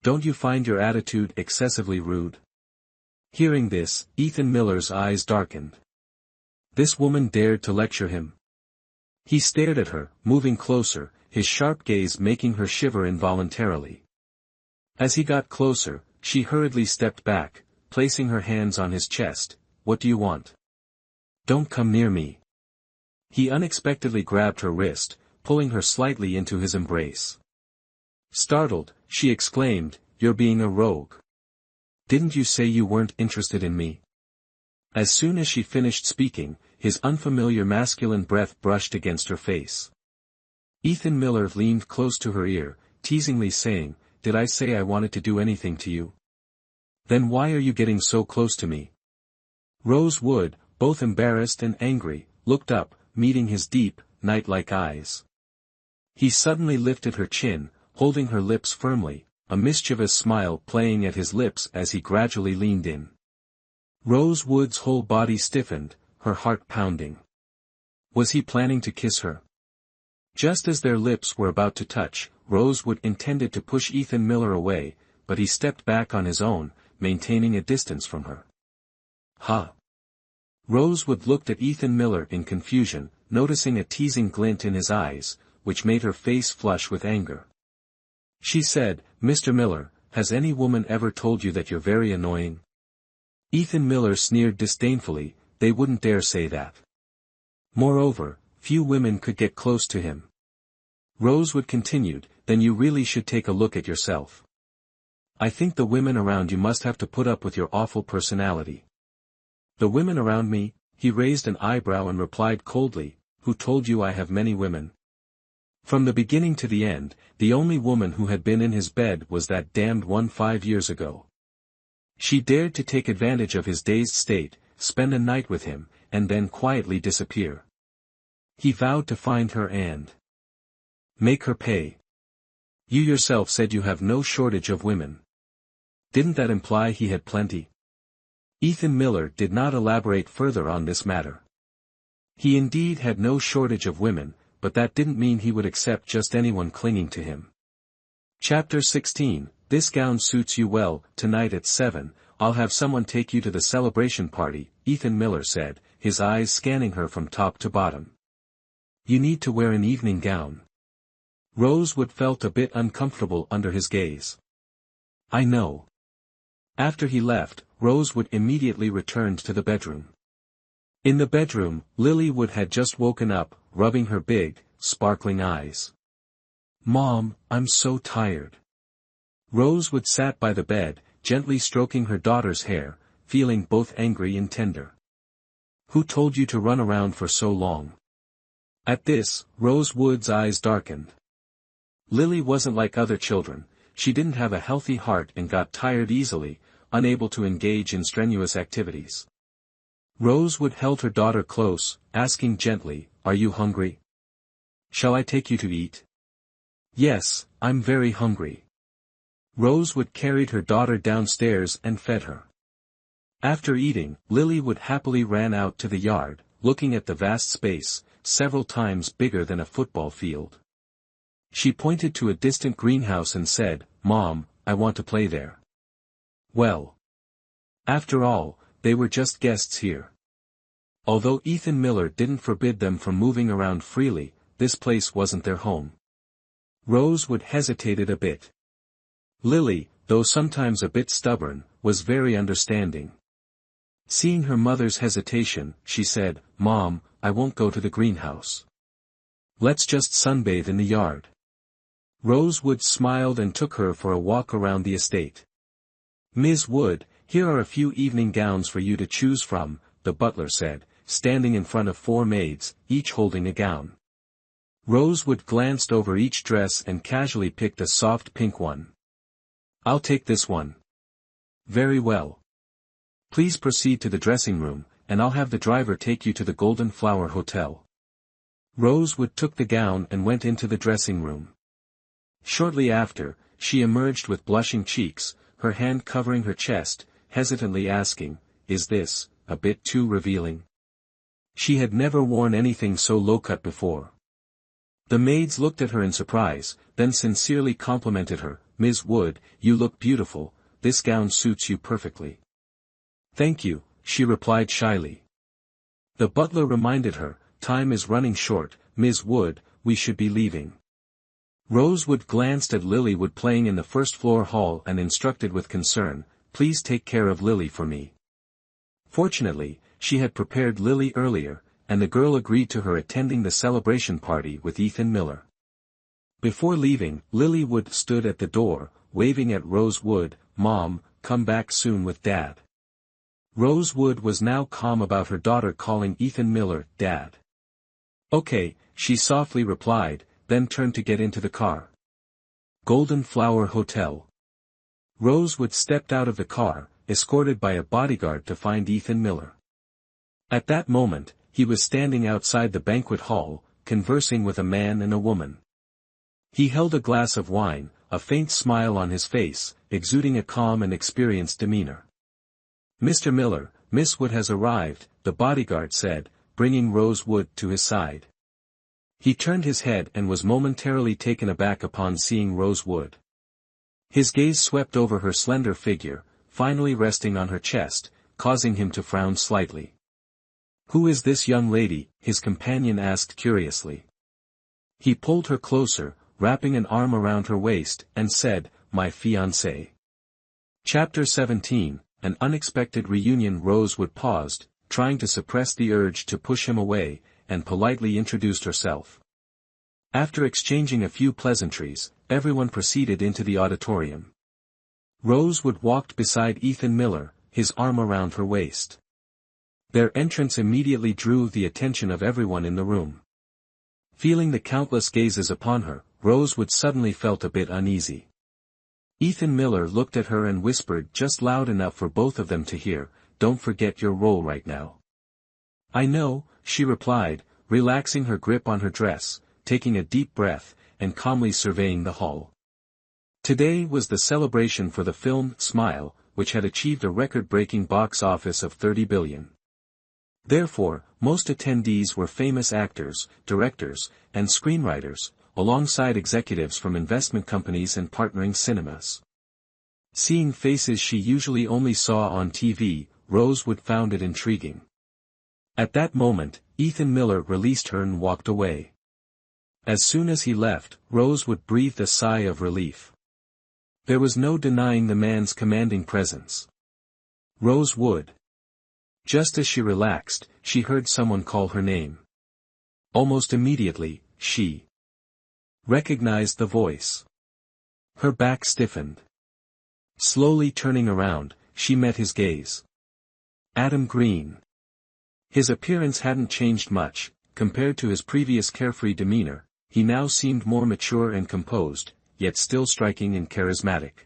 Don't you find your attitude excessively rude?" Hearing this, Ethan Miller's eyes darkened. This woman dared to lecture him. He stared at her, moving closer, his sharp gaze making her shiver involuntarily. As he got closer, she hurriedly stepped back, placing her hands on his chest. What do you want? Don't come near me. He unexpectedly grabbed her wrist, pulling her slightly into his embrace. Startled, she exclaimed, "You're being a rogue. Didn't you say you weren't interested in me?" As soon as she finished speaking, his unfamiliar masculine breath brushed against her face. Ethan Miller leaned close to her ear, teasingly saying, "Did I say I wanted to do anything to you? Then why are you getting so close to me?" Rose Wood, both embarrassed and angry, looked up, meeting his deep, night-like eyes. He suddenly lifted her chin, holding her lips firmly, a mischievous smile playing at his lips as he gradually leaned in. Rose Wood's whole body stiffened, her heart pounding. Was he planning to kiss her? Just as their lips were about to touch, Rosewood intended to push Ethan Miller away, but he stepped back on his own, maintaining a distance from her. Huh? Rosewood looked at Ethan Miller in confusion, noticing a teasing glint in his eyes, which made her face flush with anger. She said, "Mr. Miller, has any woman ever told you that you're very annoying?" Ethan Miller sneered disdainfully, "They wouldn't dare say that. Moreover, few women could get close to him." Rosewood continued, "Then you really should take a look at yourself. I think the women around you must have to put up with your awful personality." "The women around me?" He raised an eyebrow and replied coldly, "Who told you I have many women? From the beginning to the end, the only woman who had been in his bed was that damned one 5 years ago. She dared to take advantage of his dazed state, spend a night with him, and then quietly disappear. He vowed to find her and make her pay. You yourself said you have no shortage of women. Didn't that imply he had plenty?" Ethan Miller did not elaborate further on this matter. He indeed had no shortage of women, but that didn't mean he would accept just anyone clinging to him. Chapter 16, "This gown suits you well. Tonight at 7, I'll have someone take you to the celebration party," Ethan Miller said, his eyes scanning her from top to bottom. "You need to wear an evening gown." Rosewood felt a bit uncomfortable under his gaze. "I know." After he left, Rosewood immediately returned to the bedroom. In the bedroom, Lilywood had just woken up, rubbing her big, sparkling eyes. "Mom, I'm so tired." Rosewood sat by the bed, gently stroking her daughter's hair, feeling both angry and tender. "Who told you to run around for so long?" At this, Rosewood's eyes darkened. Lily wasn't like other children, she didn't have a healthy heart and got tired easily, unable to engage in strenuous activities. Rosewood held her daughter close, asking gently, "Are you hungry? Shall I take you to eat?" "Yes, I'm very hungry." Rosewood carried her daughter downstairs and fed her. After eating, Lilywood happily ran out to the yard, looking at the vast space, several times bigger than a football field. She pointed to a distant greenhouse and said, "Mom, I want to play there." Well, after all, they were just guests here. Although Ethan Miller didn't forbid them from moving around freely, this place wasn't their home. Rosewood hesitated a bit. Lily, though sometimes a bit stubborn, was very understanding. Seeing her mother's hesitation, she said, "Mom, I won't go to the greenhouse. Let's just sunbathe in the yard." Rosewood smiled and took her for a walk around the estate. "Ms. Wood, here are a few evening gowns for you to choose from," the butler said, standing in front of 4 maids, each holding a gown. Rosewood glanced over each dress and casually picked a soft pink one. "I'll take this one." "Very well. Please proceed to the dressing room, and I'll have the driver take you to the Golden Flower Hotel." Rosewood took the gown and went into the dressing room. Shortly after, she emerged with blushing cheeks, her hand covering her chest, hesitantly asking, "Is this a bit too revealing?" She had never worn anything so low-cut before. The maids looked at her in surprise, then sincerely complimented her, "Ms. Wood, you look beautiful, this gown suits you perfectly." "Thank you," she replied shyly. The butler reminded her, "Time is running short, Ms. Wood, we should be leaving." Rosewood glanced at Lilywood playing in the first-floor hall and instructed with concern, please take care of Lily for me. Fortunately, she had prepared Lily earlier, and the girl agreed to her attending the celebration party with Ethan Miller. Before leaving, Lily Wood stood at the door, waving at Rose Wood, "Mom, come back soon with Dad." Rose Wood was now calm about her daughter calling Ethan Miller Dad. "Okay," she softly replied, then turned to get into the car. Golden Flower Hotel. Rosewood stepped out of the car, escorted by a bodyguard to find Ethan Miller. At that moment, he was standing outside the banquet hall, conversing with a man and a woman. He held a glass of wine, a faint smile on his face, exuding a calm and experienced demeanor. "Mr. Miller, Miss Wood has arrived," the bodyguard said, bringing Rose Wood to his side. He turned his head and was momentarily taken aback upon seeing Rose Wood. His gaze swept over her slender figure, finally resting on her chest, causing him to frown slightly. "Who is this young lady?" his companion asked curiously. He pulled her closer, wrapping an arm around her waist, and said, "My fiancée." Chapter 17, An Unexpected Reunion. Rosewood paused, trying to suppress the urge to push him away, and politely introduced herself. After exchanging a few pleasantries, everyone proceeded into the auditorium. Rosewood walked beside Ethan Miller, his arm around her waist. Their entrance immediately drew the attention of everyone in the room. Feeling the countless gazes upon her, Rosewood suddenly felt a bit uneasy. Ethan Miller looked at her and whispered just loud enough for both of them to hear, "Don't forget your role right now." "I know," she replied, relaxing her grip on her dress, taking a deep breath, and calmly surveying the hall. Today was the celebration for the film Smile, which had achieved a record-breaking box office of $30 billion. Therefore, most attendees were famous actors, directors, and screenwriters, alongside executives from investment companies and partnering cinemas. Seeing faces she usually only saw on TV, Rosewood found it intriguing. At that moment, Ethan Miller released her and walked away. As soon as he left, Rosewood breathed a sigh of relief. There was no denying the man's commanding presence. Rosewood. Just as she relaxed, she heard someone call her name. Almost immediately, she recognized the voice. Her back stiffened. Slowly turning around, she met his gaze. Adam Green. His appearance hadn't changed much, compared to his previous carefree demeanor. He now seemed more mature and composed, yet still striking and charismatic.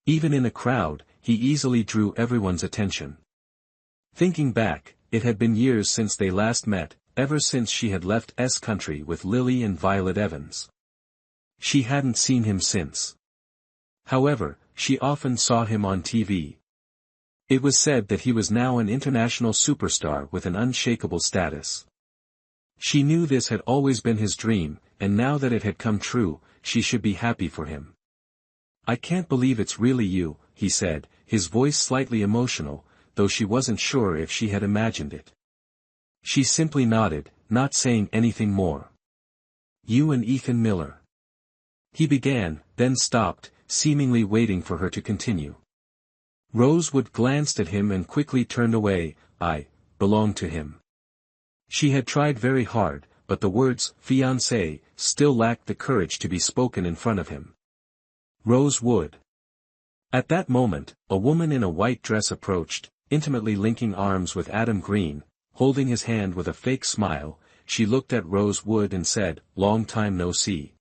Even in a crowd, he easily drew everyone's attention. Thinking back, it had been years since they last met, ever since she had left S Country with Lily and Violet Evans. She hadn't seen him since. However, she often saw him on TV. It was said that he was now an international superstar with an unshakable status. She knew this had always been his dream, and now that it had come true, she should be happy for him. "I can't believe it's really you," he said, his voice slightly emotional, though she wasn't sure if she had imagined it. She simply nodded, not saying anything more. "You and Ethan Miller." He began, then stopped, seemingly waiting for her to continue. Rosewood glanced at him and quickly turned away. "I belong to him." She had tried very hard, but the words, fiancé, still lacked the courage to be spoken in front of him. Rosewood. At that moment, a woman in a white dress approached, intimately linking arms with Adam Green, holding his hand with a fake smile. She looked at Rosewood and said, "Long time no see."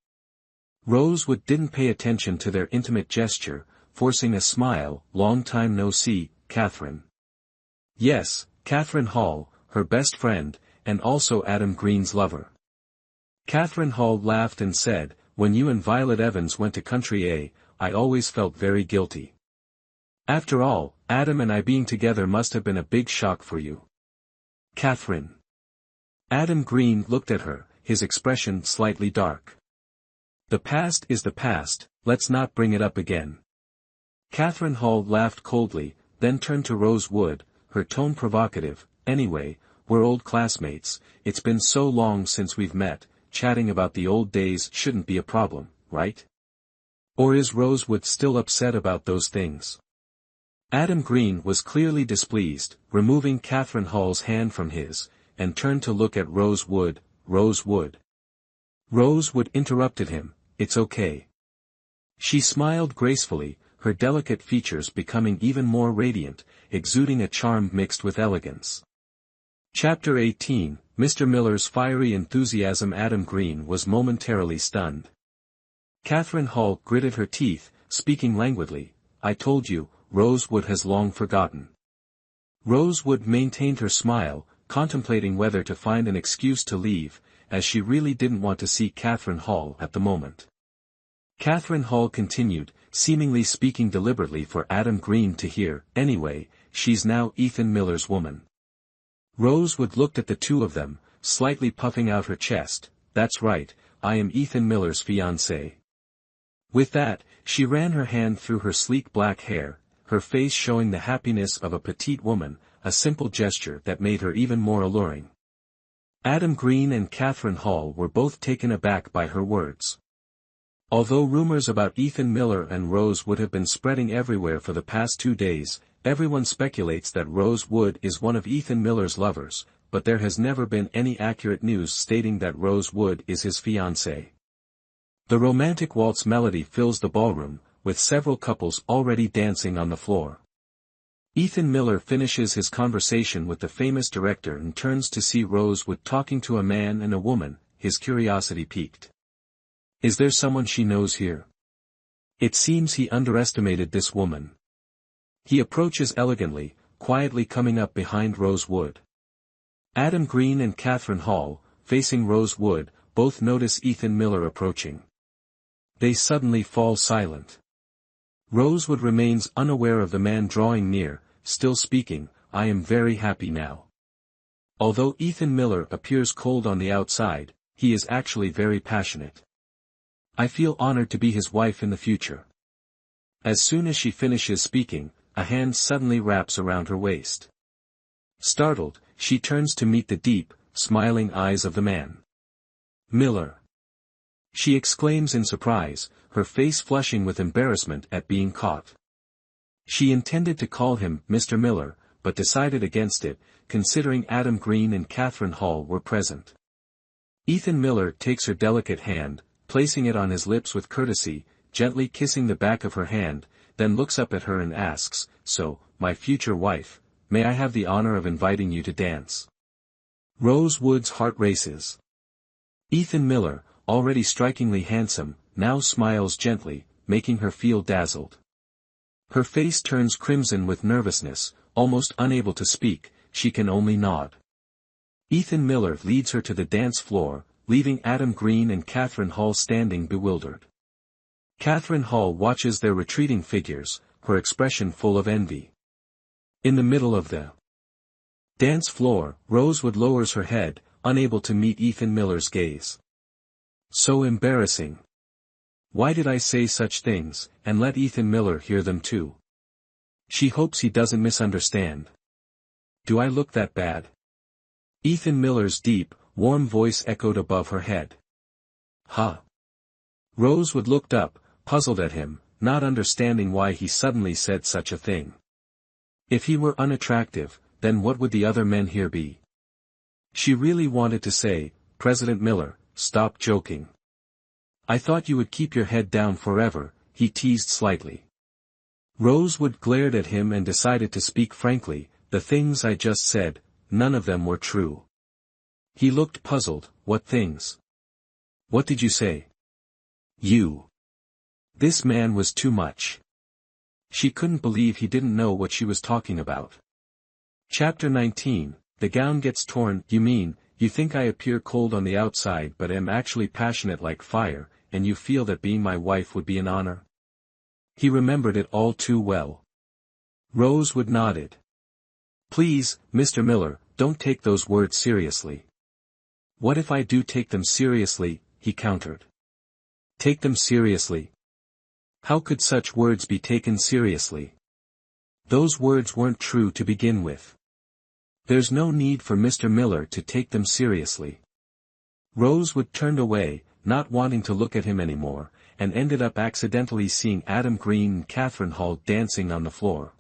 Rosewood didn't pay attention to their intimate gesture, forcing a smile. "Long time no see, Catherine." Yes, Catherine Hall, her best friend, and also Adam Green's lover. Catherine Hall laughed and said, "When you and Violet Evans went to Country A, I always felt very guilty. After all, Adam and I being together must have been a big shock for you." Catherine. Adam Green looked at her, his expression slightly dark. "The past is the past, let's not bring it up again." Catherine Hall laughed coldly, then turned to Rosewood, her tone provocative. "Anyway, we're old classmates, it's been so long since we've met, chatting about the old days shouldn't be a problem, right? Or is Rosewood still upset about those things?" Adam Green was clearly displeased, removing Catherine Hall's hand from his, and turned to look at Rose Wood. Rose Wood. Rose Wood interrupted him, "It's okay." She smiled gracefully, her delicate features becoming even more radiant, exuding a charm mixed with elegance. Chapter 18, Mr. Miller's fiery enthusiasm. Adam Green was momentarily stunned. Catherine Hall gritted her teeth, speaking languidly, "I told you, Rose Wood has long forgotten." Rose Wood maintained her smile, contemplating whether to find an excuse to leave, as she really didn't want to see Catherine Hall at the moment. Catherine Hall continued, seemingly speaking deliberately for Adam Green to hear, "Anyway, she's now Ethan Miller's woman." Rosewood looked at the two of them, slightly puffing out her chest. "That's right, I am Ethan Miller's fiancée." With that, she ran her hand through her sleek black hair, her face showing the happiness of a petite woman, a simple gesture that made her even more alluring. Adam Green and Catherine Hall were both taken aback by her words. Although rumors about Ethan Miller and Rose Wood have been spreading everywhere for the past 2 days, everyone speculates that Rose Wood is one of Ethan Miller's lovers, but there has never been any accurate news stating that Rose Wood is his fiancée. The romantic waltz melody fills the ballroom, with several couples already dancing on the floor. Ethan Miller finishes his conversation with the famous director and turns to see Rose Wood talking to a man and a woman, his curiosity piqued. Is there someone she knows here? It seems he underestimated this woman. He approaches elegantly, quietly coming up behind Rose Wood. Adam Green and Catherine Hall, facing Rose Wood, both notice Ethan Miller approaching. They suddenly fall silent. Rosewood remains unaware of the man drawing near, still speaking, "I am very happy now." Although Ethan Miller appears cold on the outside, he is actually very passionate. "I feel honored to be his wife in the future." As soon as she finishes speaking, a hand suddenly wraps around her waist. Startled, she turns to meet the deep, smiling eyes of the man. "Miller!" she exclaims in surprise, her face flushing with embarrassment at being caught. She intended to call him Mr. Miller, but decided against it, considering Adam Green and Catherine Hall were present. Ethan Miller takes her delicate hand, placing it on his lips with courtesy, gently kissing the back of her hand, then looks up at her and asks, "So, my future wife, may I have the honor of inviting you to dance?" Rose Wood's heart races. Ethan Miller, already strikingly handsome, now smiles gently, making her feel dazzled. Her face turns crimson with nervousness, almost unable to speak, she can only nod. Ethan Miller leads her to the dance floor, leaving Adam Green and Catherine Hall standing bewildered. Catherine Hall watches their retreating figures, her expression full of envy. In the middle of the dance floor, Rosewood lowers her head, unable to meet Ethan Miller's gaze. So embarrassing. Why did I say such things, and let Ethan Miller hear them too? She hopes he doesn't misunderstand. Do I look that bad? Ethan Miller's deep, warm voice echoed above her head. Huh? Rosewood looked up, puzzled at him, not understanding why he suddenly said such a thing. If he were unattractive, then what would the other men here be? She really wanted to say, "President Miller, stop joking. I thought you would keep your head down forever," he teased slightly. Rosewood glared at him and decided to speak frankly, "The things I just said, none of them were true." He looked puzzled. "What things? What did you say?" "You." This man was too much. She couldn't believe he didn't know what she was talking about. Chapter 19, The Gown Gets Torn. "You mean, you think I appear cold on the outside but am actually passionate like fire, and you feel that being my wife would be an honor?" He remembered it all too well. Rosewood nodded. "Please, Mr. Miller, don't take those words seriously." "What if I do take them seriously?" he countered. "Take them seriously? How could such words be taken seriously? Those words weren't true to begin with. There's no need for Mr. Miller to take them seriously." Rosewood turned away, not wanting to look at him anymore, and ended up accidentally seeing Adam Green and Catherine Hall dancing on the floor.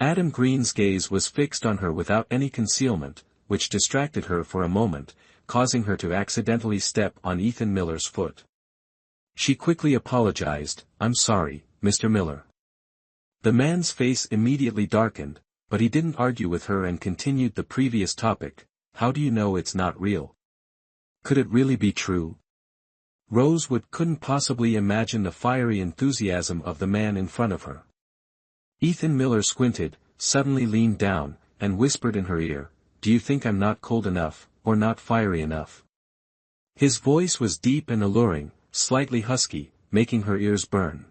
Adam Green's gaze was fixed on her without any concealment, which distracted her for a moment, causing her to accidentally step on Ethan Miller's foot. She quickly apologized, "I'm sorry, Mr. Miller." The man's face immediately darkened, but he didn't argue with her and continued the previous topic. "How do you know it's not real? Could it really be true?" Rosewood couldn't possibly imagine the fiery enthusiasm of the man in front of her. Ethan Miller squinted, suddenly leaned down, and whispered in her ear, "Do you think I'm not cold enough, or not fiery enough?" His voice was deep and alluring, slightly husky, making her ears burn.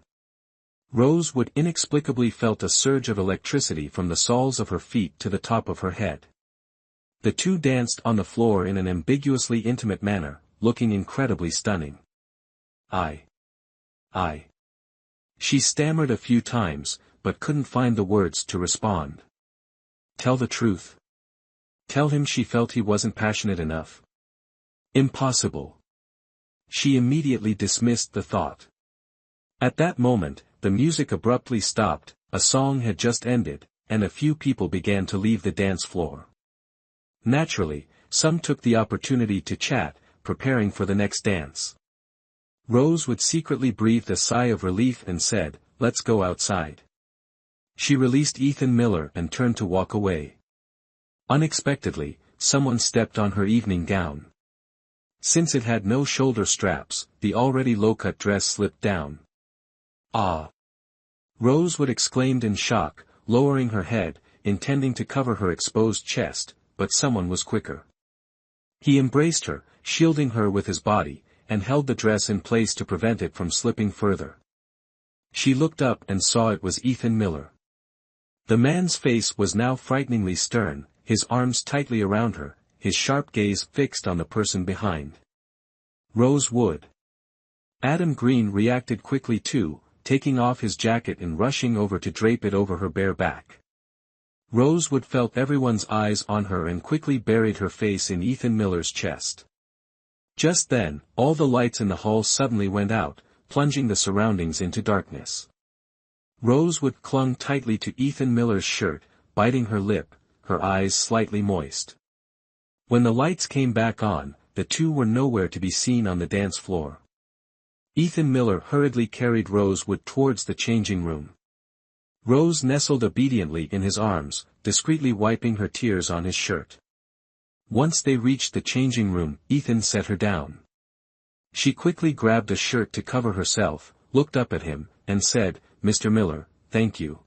Rosewood inexplicably felt a surge of electricity from the soles of her feet to the top of her head. The two danced on the floor in an ambiguously intimate manner, looking incredibly stunning. I. She stammered a few times, but couldn't find the words to respond. Tell the truth. Tell him she felt he wasn't passionate enough. Impossible. She immediately dismissed the thought. At that moment, the music abruptly stopped, a song had just ended, and a few people began to leave the dance floor. Naturally, some took the opportunity to chat, preparing for the next dance. Rosewood secretly breathed a sigh of relief and said, "Let's go outside." She released Ethan Miller and turned to walk away. Unexpectedly, someone stepped on her evening gown. Since it had no shoulder straps, the already low-cut dress slipped down. "Ah!" Rosewood exclaimed in shock, lowering her head, intending to cover her exposed chest, but someone was quicker. He embraced her, shielding her with his body, and held the dress in place to prevent it from slipping further. She looked up and saw it was Ethan Miller. The man's face was now frighteningly stern, his arms tightly around her, his sharp gaze fixed on the person behind. Rosewood. Adam Green reacted quickly too, taking off his jacket and rushing over to drape it over her bare back. Rosewood felt everyone's eyes on her and quickly buried her face in Ethan Miller's chest. Just then, all the lights in the hall suddenly went out, plunging the surroundings into darkness. Rosewood clung tightly to Ethan Miller's shirt, biting her lip, her eyes slightly moist. When the lights came back on, the two were nowhere to be seen on the dance floor. Ethan Miller hurriedly carried Rosewood towards the changing room. Rose nestled obediently in his arms, discreetly wiping her tears on his shirt. Once they reached the changing room, Ethan set her down. She quickly grabbed a shirt to cover herself, looked up at him, and said, "Mr. Miller, thank you."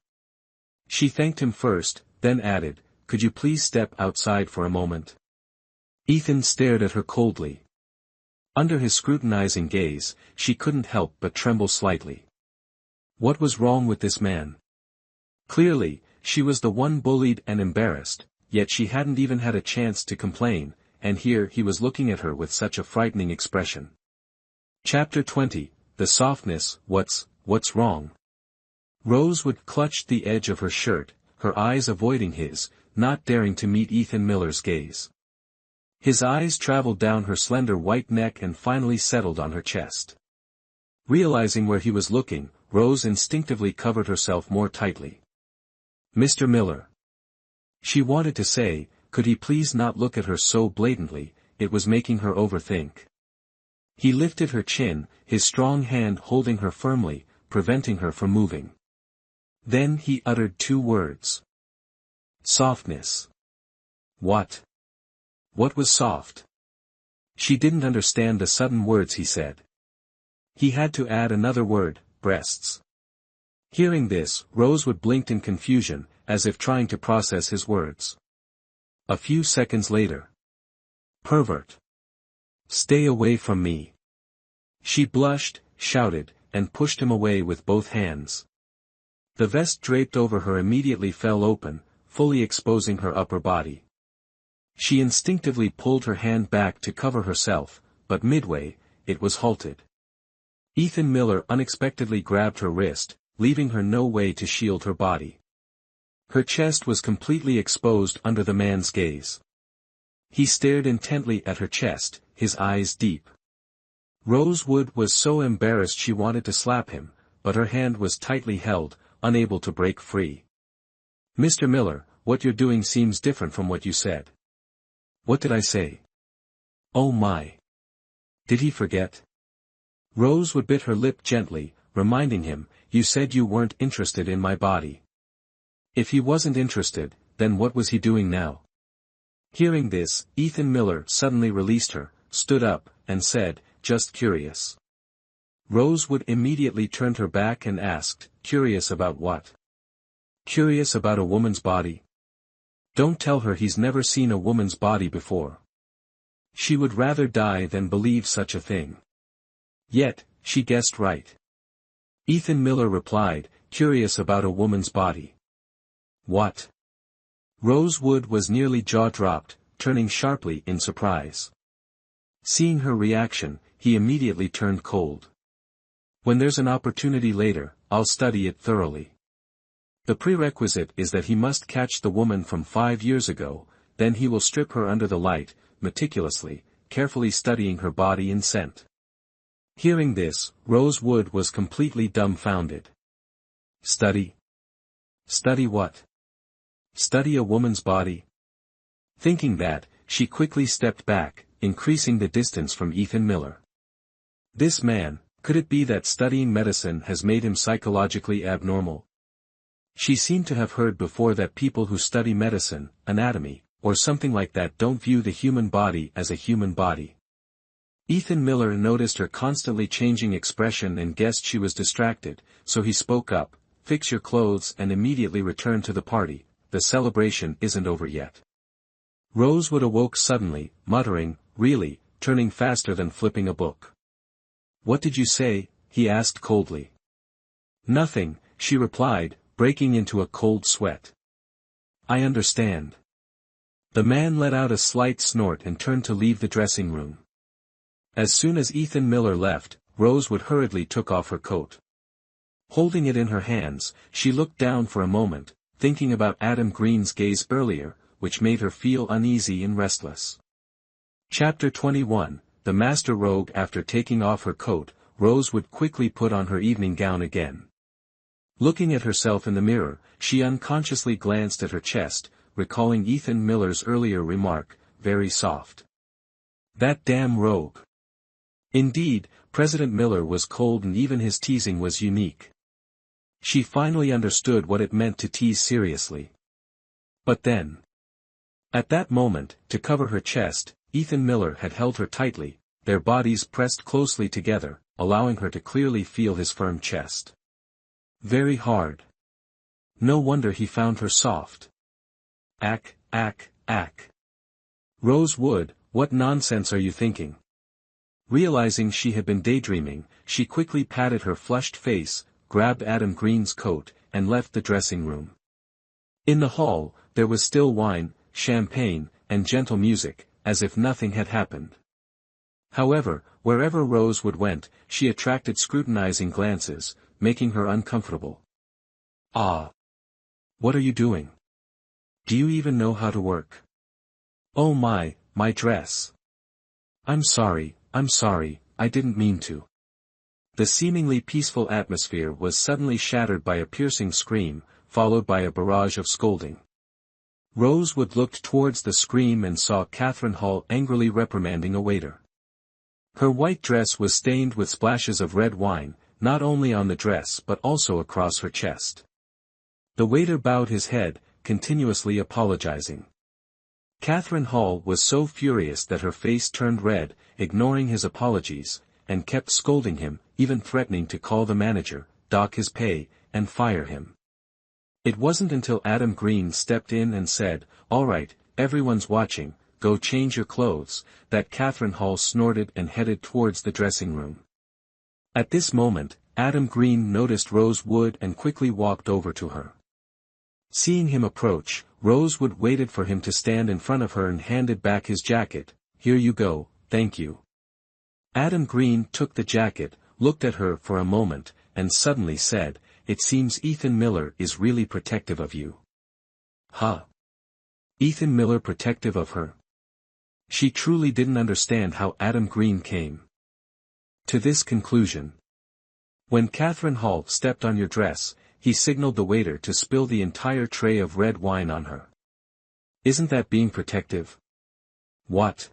She thanked him first, then added, "Could you please step outside for a moment?" Ethan stared at her coldly. Under his scrutinizing gaze, she couldn't help but tremble slightly. What was wrong with this man? Clearly, she was the one bullied and embarrassed, yet she hadn't even had a chance to complain, and here he was looking at her with such a frightening expression. Chapter 20, The Softness, What's Wrong? Rosewood clutched the edge of her shirt, her eyes avoiding his, not daring to meet Ethan Miller's gaze. His eyes traveled down her slender white neck and finally settled on her chest. Realizing where he was looking, Rose instinctively covered herself more tightly. "Mr. Miller." She wanted to say, could he please not look at her so blatantly, it was making her overthink. He lifted her chin, his strong hand holding her firmly, preventing her from moving. Then he uttered two words. Softness. What? What was soft? She didn't understand the sudden words he said. He had to add another word, breasts. Hearing this, Rosewood blinked in confusion, as if trying to process his words. A few seconds later. Pervert. Stay away from me. She blushed, shouted, and pushed him away with both hands. The vest draped over her immediately fell open, fully exposing her upper body. She instinctively pulled her hand back to cover herself, but midway, it was halted. Ethan Miller unexpectedly grabbed her wrist, leaving her no way to shield her body. Her chest was completely exposed under the man's gaze. He stared intently at her chest, his eyes deep. Rosewood was so embarrassed she wanted to slap him, but her hand was tightly held, unable to break free. Mr. Miller, what you're doing seems different from what you said. What did I say? Oh my. Did he forget? Rosewood bit her lip gently, reminding him, you said you weren't interested in my body. If he wasn't interested, then what was he doing now? Hearing this, Ethan Miller suddenly released her, stood up, and said, just curious. Rosewood immediately turned her back and asked, curious about what? Curious about a woman's body? Don't tell her he's never seen a woman's body before. She would rather die than believe such a thing. Yet, she guessed right. Ethan Miller replied, curious about a woman's body. What? Rosewood was nearly jaw-dropped, turning sharply in surprise. Seeing her reaction, he immediately turned cold. When there's an opportunity later, I'll study it thoroughly. The prerequisite is that he must catch the woman from 5 years ago, then he will strip her under the light, meticulously, carefully studying her body and scent. Hearing this, Rosewood was completely dumbfounded. Study? Study what? Study a woman's body? Thinking that, she quickly stepped back, increasing the distance from Ethan Miller. This man, could it be that studying medicine has made him psychologically abnormal? She seemed to have heard before that people who study medicine, anatomy, or something like that don't view the human body as a human body. Ethan Miller noticed her constantly changing expression and guessed she was distracted, so he spoke up, fix your clothes and immediately return to the party, the celebration isn't over yet. Rosewood awoke suddenly, muttering, really, turning faster than flipping a book. What did you say? He asked coldly. Nothing, she replied, breaking into a cold sweat. I understand. The man let out a slight snort and turned to leave the dressing room. As soon as Ethan Miller left, Rosewood hurriedly took off her coat. Holding it in her hands, she looked down for a moment, thinking about Adam Green's gaze earlier, which made her feel uneasy and restless. Chapter 21, The Master Rogue. After taking off her coat, Rosewood quickly put on her evening gown again. Looking at herself in the mirror, she unconsciously glanced at her chest, recalling Ethan Miller's earlier remark, very soft. That damn rogue. Indeed, President Miller was cold and even his teasing was unique. She finally understood what it meant to tease seriously. But then. At that moment, to cover her chest, Ethan Miller had held her tightly, their bodies pressed closely together, allowing her to clearly feel his firm chest. Very hard. No wonder he found her soft. Ack. Rosewood, what nonsense are you thinking? Realizing she had been daydreaming, she quickly patted her flushed face, grabbed Adam Green's coat, and left the dressing room. In the hall, there was still wine, champagne, and gentle music, as if nothing had happened. However, wherever Rosewood went, she attracted scrutinizing glances, making her uncomfortable. Ah! What are you doing? Do you even know how to work? Oh my dress. I'm sorry, I didn't mean to. The seemingly peaceful atmosphere was suddenly shattered by a piercing scream, followed by a barrage of scolding. Rosewood looked towards the scream and saw Catherine Hall angrily reprimanding a waiter. Her white dress was stained with splashes of red wine, not only on the dress but also across her chest. The waiter bowed his head, continuously apologizing. Catherine Hall was so furious that her face turned red, ignoring his apologies, and kept scolding him, even threatening to call the manager, dock his pay, and fire him. It wasn't until Adam Green stepped in and said, "All right, everyone's watching, go change your clothes," that Catherine Hall snorted and headed towards the dressing room. At this moment, Adam Green noticed Rosewood and quickly walked over to her. Seeing him approach, Rosewood waited for him to stand in front of her and handed back his jacket. "Here you go, thank you." Adam Green took the jacket, looked at her for a moment, and suddenly said, "It seems Ethan Miller is really protective of you." Huh? Ethan Miller protective of her? She truly didn't understand how Adam Green came to this conclusion. When Catherine Hall stepped on your dress, he signaled the waiter to spill the entire tray of red wine on her. Isn't that being protective? What?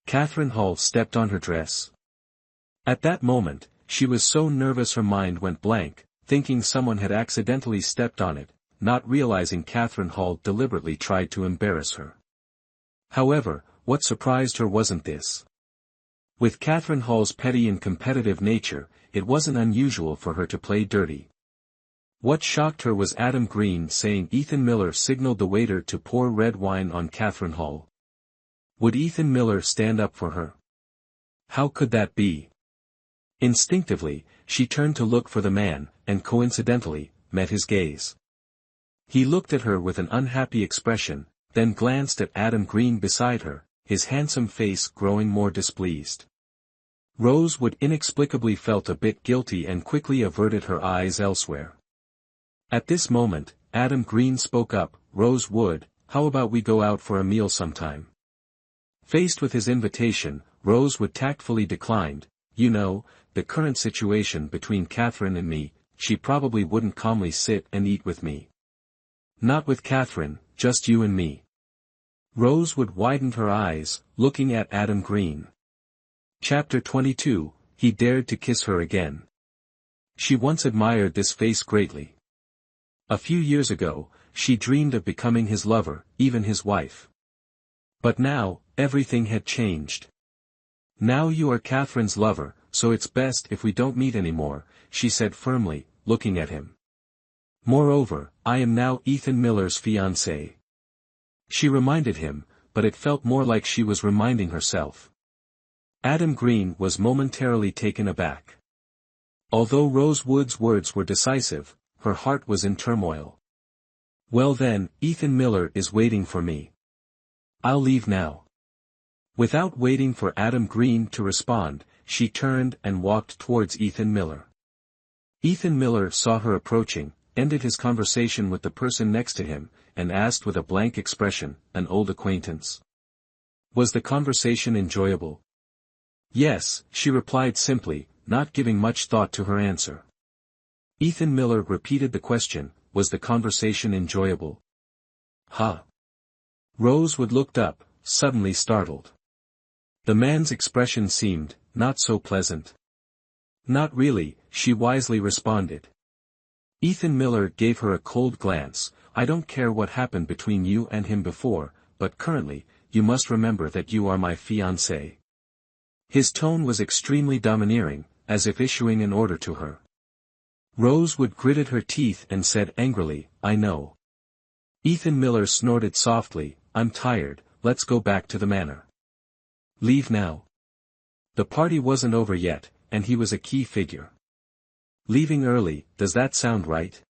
Catherine Hall stepped on her dress. At that moment, she was so nervous her mind went blank, thinking someone had accidentally stepped on it, not realizing Catherine Hall deliberately tried to embarrass her. However, what surprised her wasn't this. With Catherine Hall's petty and competitive nature, it wasn't unusual for her to play dirty. What shocked her was Adam Green saying Ethan Miller signaled the waiter to pour red wine on Catherine Hall. Would Ethan Miller stand up for her? How could that be? Instinctively, she turned to look for the man, and coincidentally, met his gaze. He looked at her with an unhappy expression, then glanced at Adam Green beside her, his handsome face growing more displeased. Rosewood inexplicably felt a bit guilty and quickly averted her eyes elsewhere. At this moment, Adam Green spoke up, "Rosewood, how about we go out for a meal sometime?" Faced with his invitation, Rosewood tactfully declined. You know, the current situation between Catherine and me, she probably wouldn't calmly sit and eat with me. Not with Catherine, just you and me. Rosewood widened her eyes, looking at Adam Green. Chapter 22, He dared to kiss her again. She once admired this face greatly. A few years ago, she dreamed of becoming his lover, even his wife. But now, everything had changed. Now you are Catherine's lover, so it's best if we don't meet anymore, she said firmly, looking at him. Moreover, I am now Ethan Miller's fiancée. She reminded him, but it felt more like she was reminding herself. Adam Green was momentarily taken aback. Although Rosewood's words were decisive, her heart was in turmoil. Well then, Ethan Miller is waiting for me. I'll leave now. Without waiting for Adam Green to respond, she turned and walked towards Ethan Miller. Ethan Miller saw her approaching, ended his conversation with the person next to him, and asked with a blank expression, "An old acquaintance?" Was the conversation enjoyable? Yes, she replied simply, not giving much thought to her answer. Ethan Miller repeated the question, was the conversation enjoyable? Huh? Rosewood looked up, suddenly startled. The man's expression seemed, not so pleasant. Not really, she wisely responded. Ethan Miller gave her a cold glance. I don't care what happened between you and him before, but currently, you must remember that you are my fiancée. His tone was extremely domineering, as if issuing an order to her. Rosewood gritted her teeth and said angrily, I know. Ethan Miller snorted softly, I'm tired, let's go back to the manor. Leave now. The party wasn't over yet, and he was a key figure. Leaving early, does that sound right?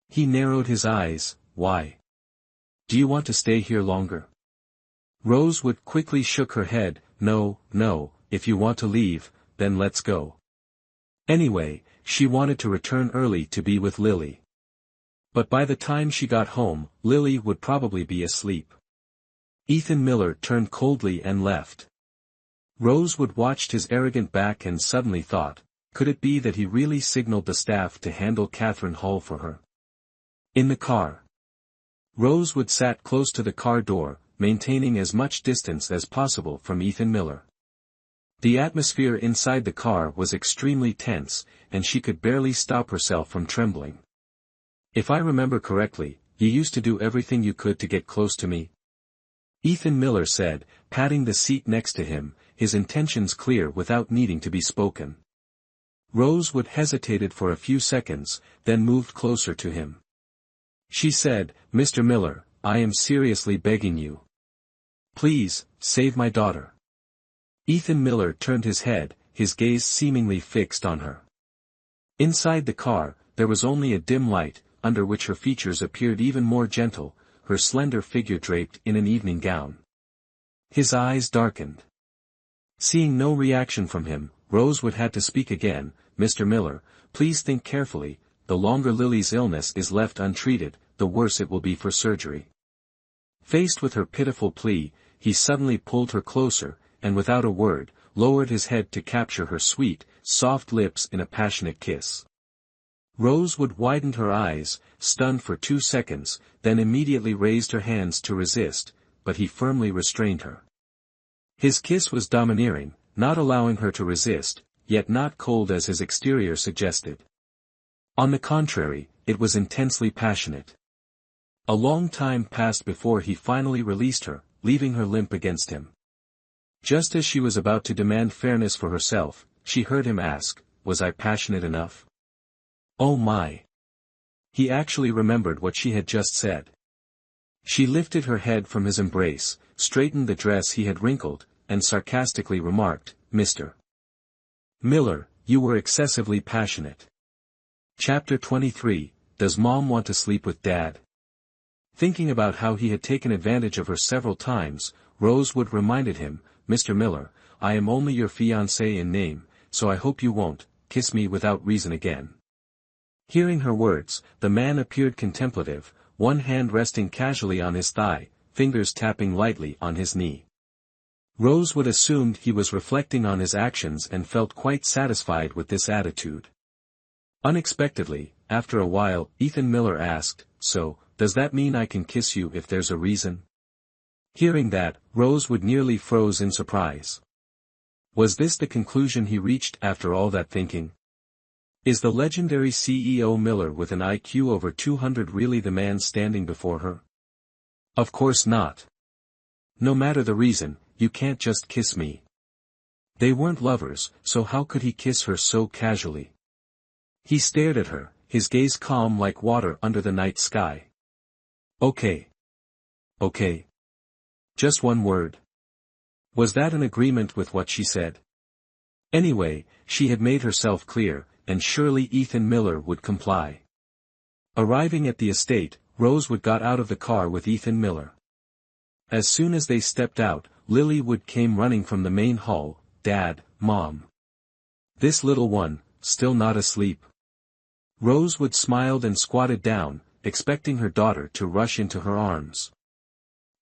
He narrowed his eyes, why? Do you want to stay here longer? Rosewood quickly shook her head, no, if you want to leave, then let's go. Anyway, she wanted to return early to be with Lily. But by the time she got home, Lily would probably be asleep. Ethan Miller turned coldly and left. Rosewood watched his arrogant back and suddenly thought, could it be that he really signaled the staff to handle Catherine Hall for her? In the car. Rosewood sat close to the car door, maintaining as much distance as possible from Ethan Miller. The atmosphere inside the car was extremely tense, and she could barely stop herself from trembling. If I remember correctly, you used to do everything you could to get close to me? Ethan Miller said, patting the seat next to him, his intentions clear without needing to be spoken. Rosewood hesitated for a few seconds, then moved closer to him. She said, Mr. Miller, I am seriously begging you. Please, save my daughter. Ethan Miller turned his head, his gaze seemingly fixed on her. Inside the car, there was only a dim light, under which her features appeared even more gentle, her slender figure draped in an evening gown. His eyes darkened. Seeing no reaction from him, Rosewood had to speak again, Mr. Miller, please think carefully, the longer Lily's illness is left untreated, the worse it will be for surgery. Faced with her pitiful plea, he suddenly pulled her closer, and without a word, lowered his head to capture her sweet, soft lips in a passionate kiss. Rosewood widened her eyes, stunned for 2 seconds, then immediately raised her hands to resist, but he firmly restrained her. His kiss was domineering, not allowing her to resist, yet not cold as his exterior suggested. On the contrary, it was intensely passionate. A long time passed before he finally released her, leaving her limp against him. Just as she was about to demand fairness for herself, she heard him ask, "Was I passionate enough?" Oh my! He actually remembered what she had just said. She lifted her head from his embrace, straightened the dress he had wrinkled, and sarcastically remarked, "Mr. Miller, you were excessively passionate." Chapter 23, Does Mom Want to Sleep with Dad? Thinking about how he had taken advantage of her several times, Rosewood reminded him, "Mr. Miller, I am only your fiancée in name, so I hope you won't kiss me without reason again." Hearing her words, the man appeared contemplative, one hand resting casually on his thigh, fingers tapping lightly on his knee. Rosewood assumed he was reflecting on his actions and felt quite satisfied with this attitude. Unexpectedly, after a while, Ethan Miller asked, "So, does that mean I can kiss you if there's a reason?" Hearing that, Rosewood nearly froze in surprise. Was this the conclusion he reached after all that thinking? Is the legendary CEO Miller with an IQ over 200 really the man standing before her? Of course not. No matter the reason, you can't just kiss me. They weren't lovers, so how could he kiss her so casually? He stared at her, his gaze calm like water under the night sky. Okay. Okay. Just one word. Was that an agreement with what she said? Anyway, she had made herself clear, and surely Ethan Miller would comply. Arriving at the estate, Rosewood got out of the car with Ethan Miller. As soon as they stepped out, Lilywood came running from the main hall, "Dad, Mom. This little one, still not asleep?" Rosewood smiled and squatted down, expecting her daughter to rush into her arms.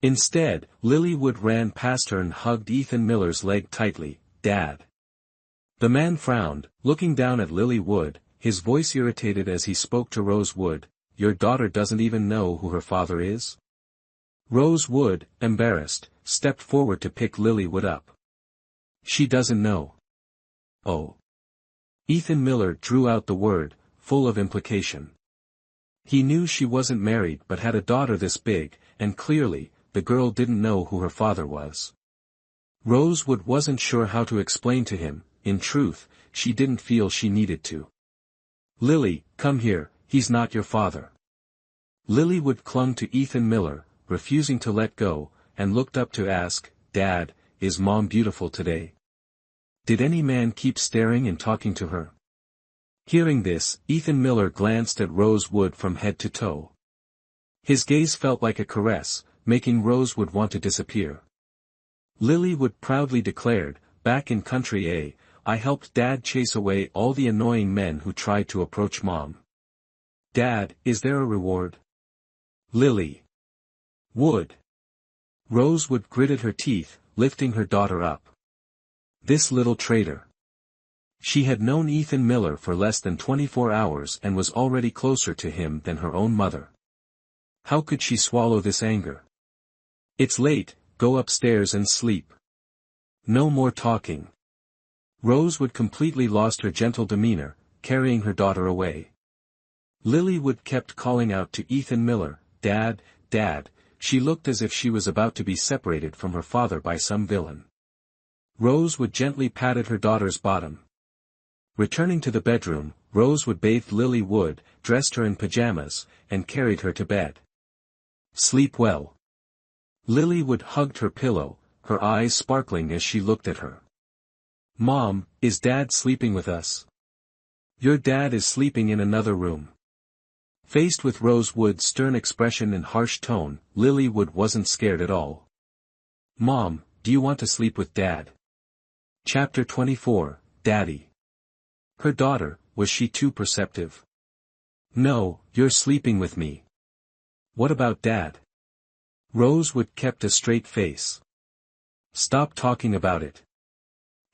Instead, Lilywood ran past her and hugged Ethan Miller's leg tightly, "Dad." The man frowned, looking down at Lilywood, his voice irritated as he spoke to Rosewood, "Your daughter doesn't even know who her father is?" Rosewood, embarrassed, stepped forward to pick Lilywood up. "She doesn't know." "Oh." Ethan Miller drew out the word, full of implication. He knew she wasn't married but had a daughter this big, and clearly, the girl didn't know who her father was. Rosewood wasn't sure how to explain to him. In truth, she didn't feel she needed to. "Lily, come here, he's not your father." Lilywood clung to Ethan Miller, refusing to let go, and looked up to ask, "Dad, is Mom beautiful today? Did any man keep staring and talking to her?" Hearing this, Ethan Miller glanced at Rosewood from head to toe. His gaze felt like a caress, making Rosewood want to disappear. Lilywood proudly declared, "Back in Country A, I helped Dad chase away all the annoying men who tried to approach Mom. Dad, is there a reward?" "Lily Wood." Rosewood gritted her teeth, lifting her daughter up. This little traitor. She had known Ethan Miller for less than 24 hours and was already closer to him than her own mother. How could she swallow this anger? "It's late, go upstairs and sleep. No more talking." Rosewood completely lost her gentle demeanor, carrying her daughter away. Lilywood kept calling out to Ethan Miller, "Dad, Dad." She looked as if she was about to be separated from her father by some villain. Rosewood gently patted her daughter's bottom. Returning to the bedroom, Rosewood bathed Lilywood, dressed her in pajamas, and carried her to bed. "Sleep well." Lilywood hugged her pillow, her eyes sparkling as she looked at her. "Mom, is Dad sleeping with us?" "Your dad is sleeping in another room." Faced with Rosewood's stern expression and harsh tone, Lilywood wasn't scared at all. "Mom, do you want to sleep with Dad?" Chapter 24, Daddy. Her daughter, was she too perceptive? "No, you're sleeping with me." "What about Dad?" Rosewood kept a straight face. "Stop talking about it.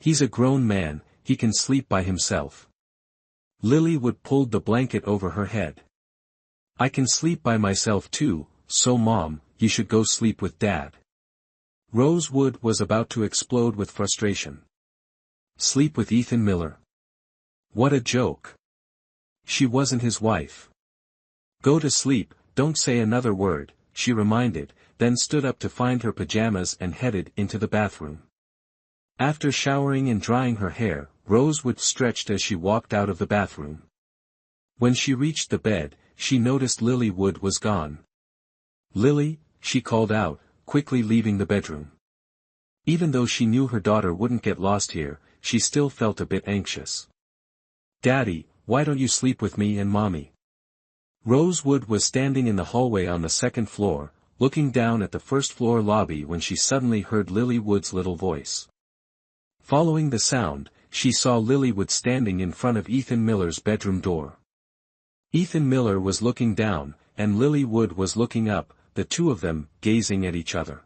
He's a grown man, he can sleep by himself." Lilywood pulled the blanket over her head. I can sleep by myself too, so Mom, you should go sleep with Dad. Rosewood was about to explode with frustration. Sleep with Ethan Miller? What a joke. She wasn't his wife. Go to sleep, don't say another word, she reminded, then stood up to find her pajamas and headed into the bathroom. After showering and drying her hair, Rosewood stretched as she walked out of the bathroom. When she reached the bed, she noticed Lilywood was gone. Lily, she called out, quickly leaving the bedroom. Even though she knew her daughter wouldn't get lost here, she still felt a bit anxious. Daddy, why don't you sleep with me and Mommy? Rosewood was standing in the hallway on the second floor, looking down at the first floor lobby when she suddenly heard Lilywood's little voice. Following the sound, she saw Lilywood standing in front of Ethan Miller's bedroom door. Ethan Miller was looking down, and Lilywood was looking up, the two of them gazing at each other.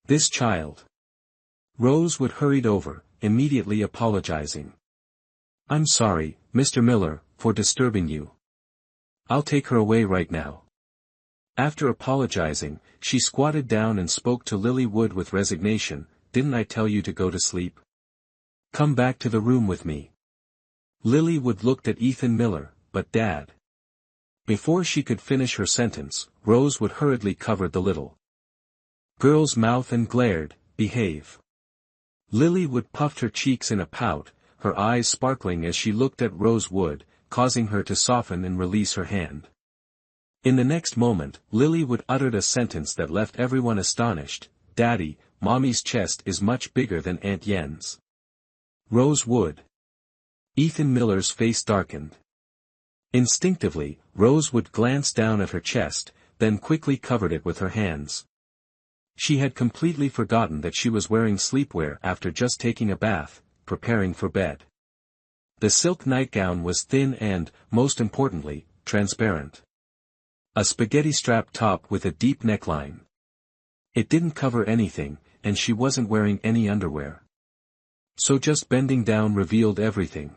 This child. Rosewood hurried over, immediately apologizing. I'm sorry, Mr. Miller, for disturbing you. I'll take her away right now. After apologizing, she squatted down and spoke to Lilywood with resignation. Didn't I tell you to go to sleep? Come back to the room with me. Lilywood looked at Ethan Miller, but Dad. Before she could finish her sentence, Rosewood hurriedly covered the little girl's mouth and glared, behave. Lilywood puffed her cheeks in a pout, her eyes sparkling as she looked at Rosewood, causing her to soften and release her hand. In the next moment, Lilywood uttered a sentence that left everyone astonished. Daddy, Mommy's chest is much bigger than Aunt Yen's. Rosewood. Ethan Miller's face darkened. Instinctively, Rosewood glanced down at her chest, then quickly covered it with her hands. She had completely forgotten that she was wearing sleepwear after just taking a bath, preparing for bed. The silk nightgown was thin and, most importantly, transparent. A spaghetti-strap top with a deep neckline. It didn't cover anything, and she wasn't wearing any underwear. So just bending down revealed everything.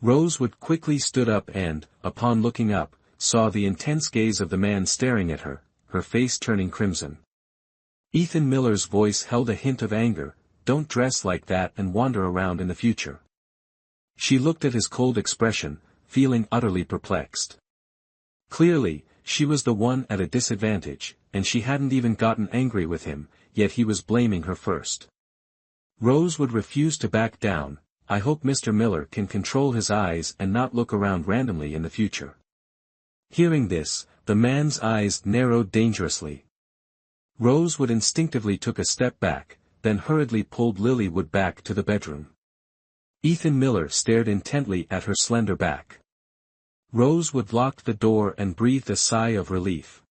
Rosewood quickly stood up and, upon looking up, saw the intense gaze of the man staring at her, her face turning crimson. Ethan Miller's voice held a hint of anger. Don't dress like that and wander around in the future. She looked at his cold expression, feeling utterly perplexed. Clearly, she was the one at a disadvantage, and she hadn't even gotten angry with him, yet he was blaming her first. Rosewood refused to back down. I hope Mr. Miller can control his eyes and not look around randomly in the future. Hearing this, the man's eyes narrowed dangerously. Rosewood instinctively took a step back, then hurriedly pulled Lilywood back to the bedroom. Ethan Miller stared intently at her slender back. Rosewood locked the door and breathed a sigh of relief.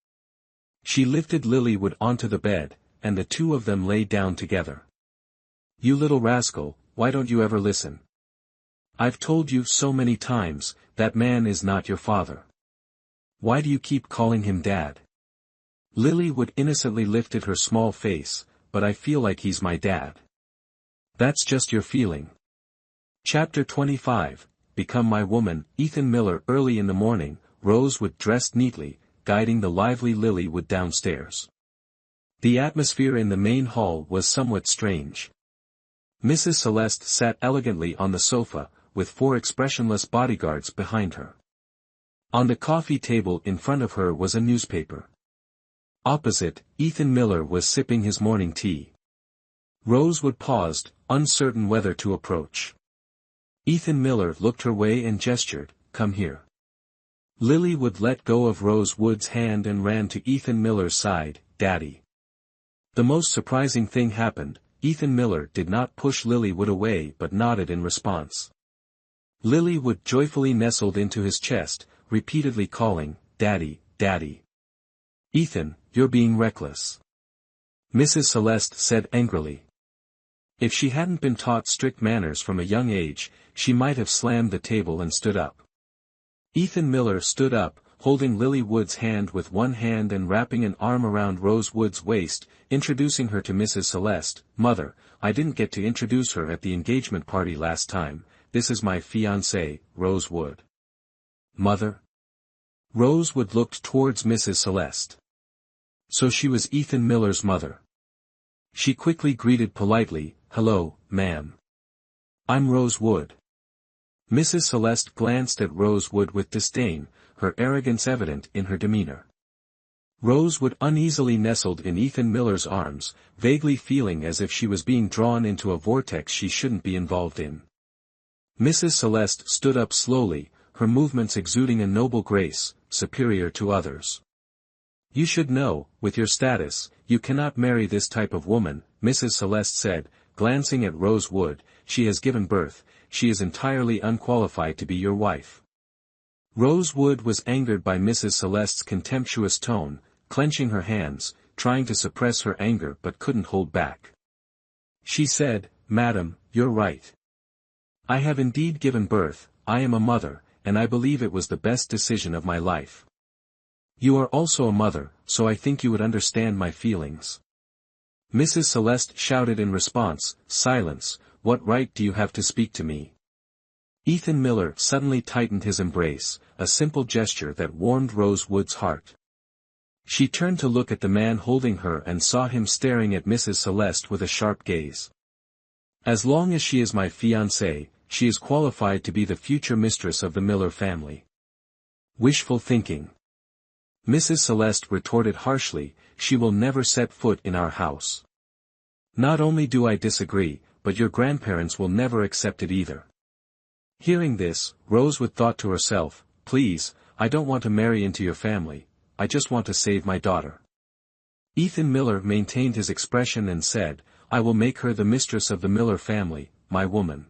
She lifted Lilywood onto the bed, and the two of them lay down together. You little rascal, why don't you ever listen? I've told you so many times, that man is not your father. Why do you keep calling him Dad? Lilywood innocently lifted her small face, but I feel like he's my dad. That's just your feeling. Chapter 25, Become My Woman. Ethan Miller. Early in the morning, Rosewood dressed neatly, guiding the lively Lilywood downstairs. The atmosphere in the main hall was somewhat strange. Mrs. Celeste sat elegantly on the sofa, with 4 expressionless bodyguards behind her. On the coffee table in front of her was a newspaper. Opposite, Ethan Miller was sipping his morning tea. Rosewood paused, uncertain whether to approach. Ethan Miller looked her way and gestured, "Come here." Lilywood let go of Rosewood's hand and ran to Ethan Miller's side. "Daddy." The most surprising thing happened. Ethan Miller did not push Lilywood away but nodded in response. Lilywood joyfully nestled into his chest, repeatedly calling, "Daddy, Daddy." "Ethan, you're being reckless," Mrs. Celeste said angrily. If she hadn't been taught strict manners from a young age, she might have slammed the table and stood up. Ethan Miller stood up, holding Lilywood's hand with one hand and wrapping an arm around Rosewood's waist, introducing her to Mrs. Celeste. "Mother, I didn't get to introduce her at the engagement party last time. this is my fiancée, Rosewood. Mother? Rosewood looked towards Mrs. Celeste. So she was Ethan Miller's mother. She quickly greeted politely, "Hello, ma'am. I'm Rosewood." Mrs. Celeste glanced at Rosewood with disdain, her arrogance evident in her demeanor. Rosewood uneasily nestled in Ethan Miller's arms, vaguely feeling as if she was being drawn into a vortex she shouldn't be involved in. Mrs. Celeste stood up slowly, her movements exuding a noble grace, superior to others. "You should know, with your status, you cannot marry this type of woman," Mrs. Celeste said, glancing at Rosewood. "She has given birth, she is entirely unqualified to be your wife." Rosewood was angered by Mrs. Celeste's contemptuous tone, clenching her hands, trying to suppress her anger but couldn't hold back. She said, "Madam, you're right. I have indeed given birth, I am a mother, and I believe it was the best decision of my life. You are also a mother, so I think you would understand my feelings." Mrs. Celeste shouted in response, "Silence, what right do you have to speak to me?" Ethan Miller suddenly tightened his embrace, a simple gesture that warmed Rosewood's heart. She turned to look at the man holding her and saw him staring at Mrs. Celeste with a sharp gaze. "As long as she is my fiancée, she is qualified to be the future mistress of the Miller family." "Wishful thinking," Mrs. Celeste retorted harshly, "she will never set foot in our house. Not only do I disagree, but your grandparents will never accept it either." Hearing this, Rosewood thought to herself, "Please, I don't want to marry into your family, I just want to save my daughter." Ethan Miller maintained his expression and said, "I will make her the mistress of the Miller family, my woman."